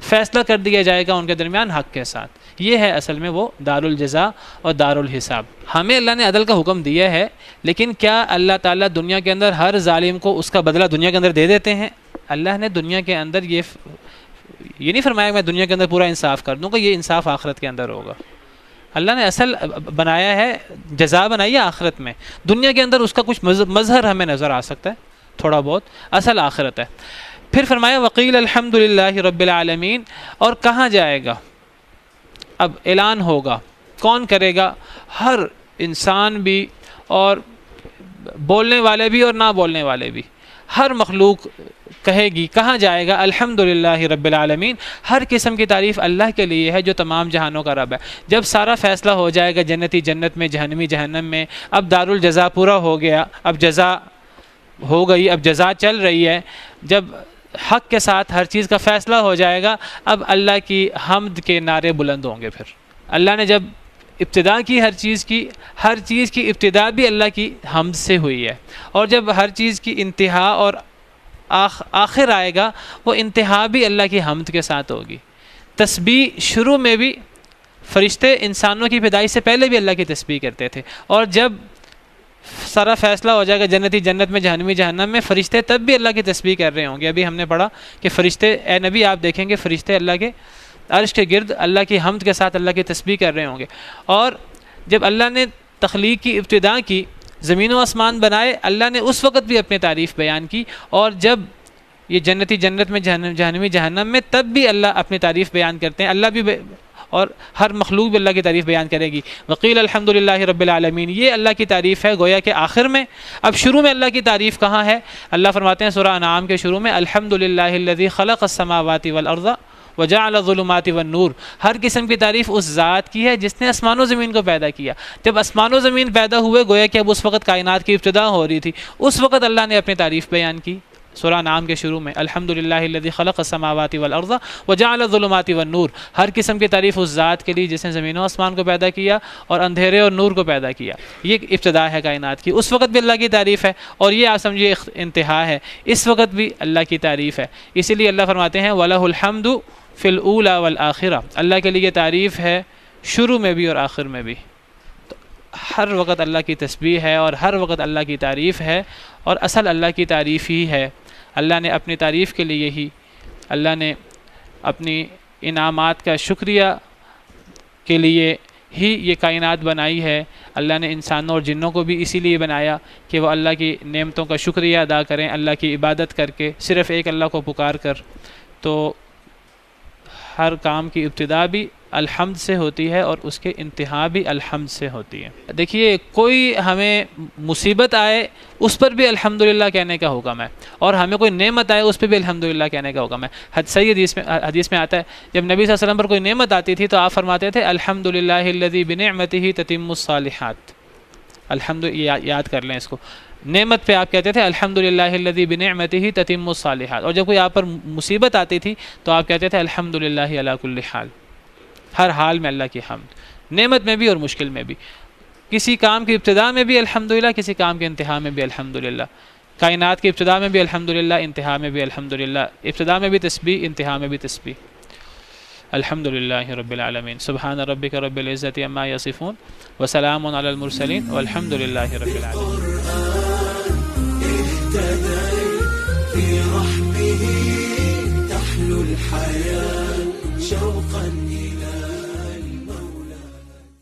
فیصلہ کر دیا جائے گا ان کے درمیان حق کے ساتھ۔ یہ ہے اصل میں وہ دار الجزا اور دار الحساب۔ ہمیں اللہ نے عدل کا حکم دیا ہے، لیکن کیا اللہ تعالیٰ دنیا کے اندر ہر ظالم کو اس کا بدلہ دنیا کے اندر دے دیتے ہیں؟ اللہ نے دنیا کے اندر یہ نہیں فرمایا کہ میں دنیا کے اندر پورا انصاف کر دوں گا، یہ انصاف آخرت کے اندر ہوگا۔ اللہ نے اصل بنایا ہے، جزا بنائی ہے آخرت میں، دنیا کے اندر اس کا کچھ مظہر ہمیں نظر آ سکتا ہے تھوڑا بہت، اصل آخرت ہے۔ پھر فرمایا وقیل الحمد للہ رب العالمین، اور کہاں جائے گا؟ اب اعلان ہوگا، کون کرے گا؟ ہر انسان بھی اور بولنے والے بھی اور نہ بولنے والے بھی، ہر مخلوق کہے گی کہاں جائے گا؟ الحمد للہ رب العالمین، ہر قسم کی تعریف اللہ کے لیے ہے جو تمام جہانوں کا رب ہے۔ جب سارا فیصلہ ہو جائے گا، جنتی جنت میں، جہنمی جہنم میں، اب دار الجزا پورا ہو گیا، اب جزا ہو گئی، اب جزا چل رہی ہے، جب حق کے ساتھ ہر چیز کا فیصلہ ہو جائے گا، اب اللہ کی حمد کے نعرے بلند ہوں گے۔ پھر اللہ نے جب ابتدا کی ہر چیز کی ابتدا بھی اللہ کی حمد سے ہوئی ہے، اور جب ہر چیز کی انتہا اور آخر آئے گا، وہ انتہا بھی اللہ کی حمد کے ساتھ ہوگی۔ تسبیح شروع میں بھی فرشتے انسانوں کی پیدائش سے پہلے بھی اللہ کی تسبیح کرتے تھے، اور جب سارا فیصلہ ہو جائے گا جنتی جنت میں، جہنمی جہنم میں، فرشتے تب بھی اللہ کی تسبیح کر رہے ہوں گے۔ ابھی ہم نے پڑھا کہ فرشتے، اے نبی آپ دیکھیں گے فرشتے اللہ کے عرش کے گرد اللہ کی حمد کے ساتھ اللہ کی تسبیح کر رہے ہوں گے۔ اور جب اللہ نے تخلیق کی ابتدا کی، زمین و آسمان بنائے، اللہ نے اس وقت بھی اپنی تعریف بیان کی، اور جب یہ جنتی جنت میں، جہنمی جہنم میں، تب بھی اللہ اپنی تعریف بیان کرتے ہیں۔ اللہ بھی اور ہر مخلوق بھی اللہ کی تعریف بیان کرے گی۔ وقیل الحمد للہ رب العالمین، یہ اللہ کی تعریف ہے گویا کہ آخر میں۔ اب شروع میں اللہ کی تعریف کہاں ہے؟ اللہ فرماتے ہیں سورہ انعام کے شروع میں، الحمد للہ الذی خلق السماوات والارض وجعل الظلمات والنور، ہر قسم کی تعریف اس ذات کی ہے جس نے آسمان و زمین کو پیدا کیا۔ جب آسمان و زمین پیدا ہوئے، گویا کہ اب اس وقت کائنات کی ابتدا ہو رہی تھی، اس وقت اللہ نے اپنی تعریف بیان کی سورہ نام کے شروع میں، الحمد للہ الذی خلق السماوات والارض وجعل الظلمات والنور، ہر قسم کی تعریف اس ذات کے لیے جس نے زمین و آسمان کو پیدا کیا اور اندھیرے اور نور کو پیدا کیا۔ یہ ابتدا ہے کائنات کی، اس وقت بھی اللہ کی تعریف ہے، اور یہ آپ سمجھیے انتہا ہے، اس وقت بھی اللہ کی تعریف ہے۔ اسی لیے اللہ فرماتے ہیں وَلَهُ الْحَمْدُ فِي الْأُولَى وَالْآخِرَةِ، اللہ کے لیے تعریف ہے شروع میں بھی اور آخر میں بھی۔ ہر وقت اللہ کی تسبیح ہے اور ہر وقت اللہ کی تعریف ہے، اور اصل اللہ کی تعریف ہی ہے۔ اللہ نے اپنی تعریف کے لیے ہی، اللہ نے اپنی انعامات کا شکریہ کے لیے ہی یہ کائنات بنائی ہے۔ اللہ نے انسانوں اور جنوں کو بھی اسی لیے بنایا کہ وہ اللہ کی نعمتوں کا شکریہ ادا کریں، اللہ کی عبادت کر کے، صرف ایک اللہ کو پکار کر۔ تو ہر کام کی ابتدا بھی الحمد سے ہوتی ہے اور اس کے انتہا بھی الحمد سے ہوتی ہے۔ دیکھیے کوئی ہمیں مصیبت آئے اس پر بھی الحمدللہ کہنے کا حکم ہے، اور ہمیں کوئی نعمت آئے اس پہ بھی الحمدللہ کہنے کا حکم ہے۔ صحیح حدیث میں آتا ہے جب نبی صلی اللہ علیہ وسلم پر کوئی نعمت آتی تھی تو آپ فرماتے تھے الحمدللہ الذی بنعمتہ تتم الصالحات۔ الحمد، یاد کر لیں اس کو، نعمت پہ آپ کہتے تھے الحمدللہ الذی بنعمتہ تتم الصالحات، اور جب کوئی آپ پر مصیبت آتی تھی تو آپ کہتے تھے الحمدللہ علی کل حال، ہر حال میں اللہ کی حمد، نعمت میں بھی اور مشکل میں بھی، کسی کام کی ابتدا میں بھی الحمدللہ، کسی کام کے انتہا میں بھی الحمدللہ، کائنات کی ابتدا میں بھی الحمدللہ، انتہا میں بھی الحمدللہ، ابتدا میں بھی تسبیح، انتہا میں بھی تسبیح۔ الحمدللہ رب العالمین، سبحان ربک رب العزت عما یصفون وسلام علی المرسلین والحمد للہ رب العالمین۔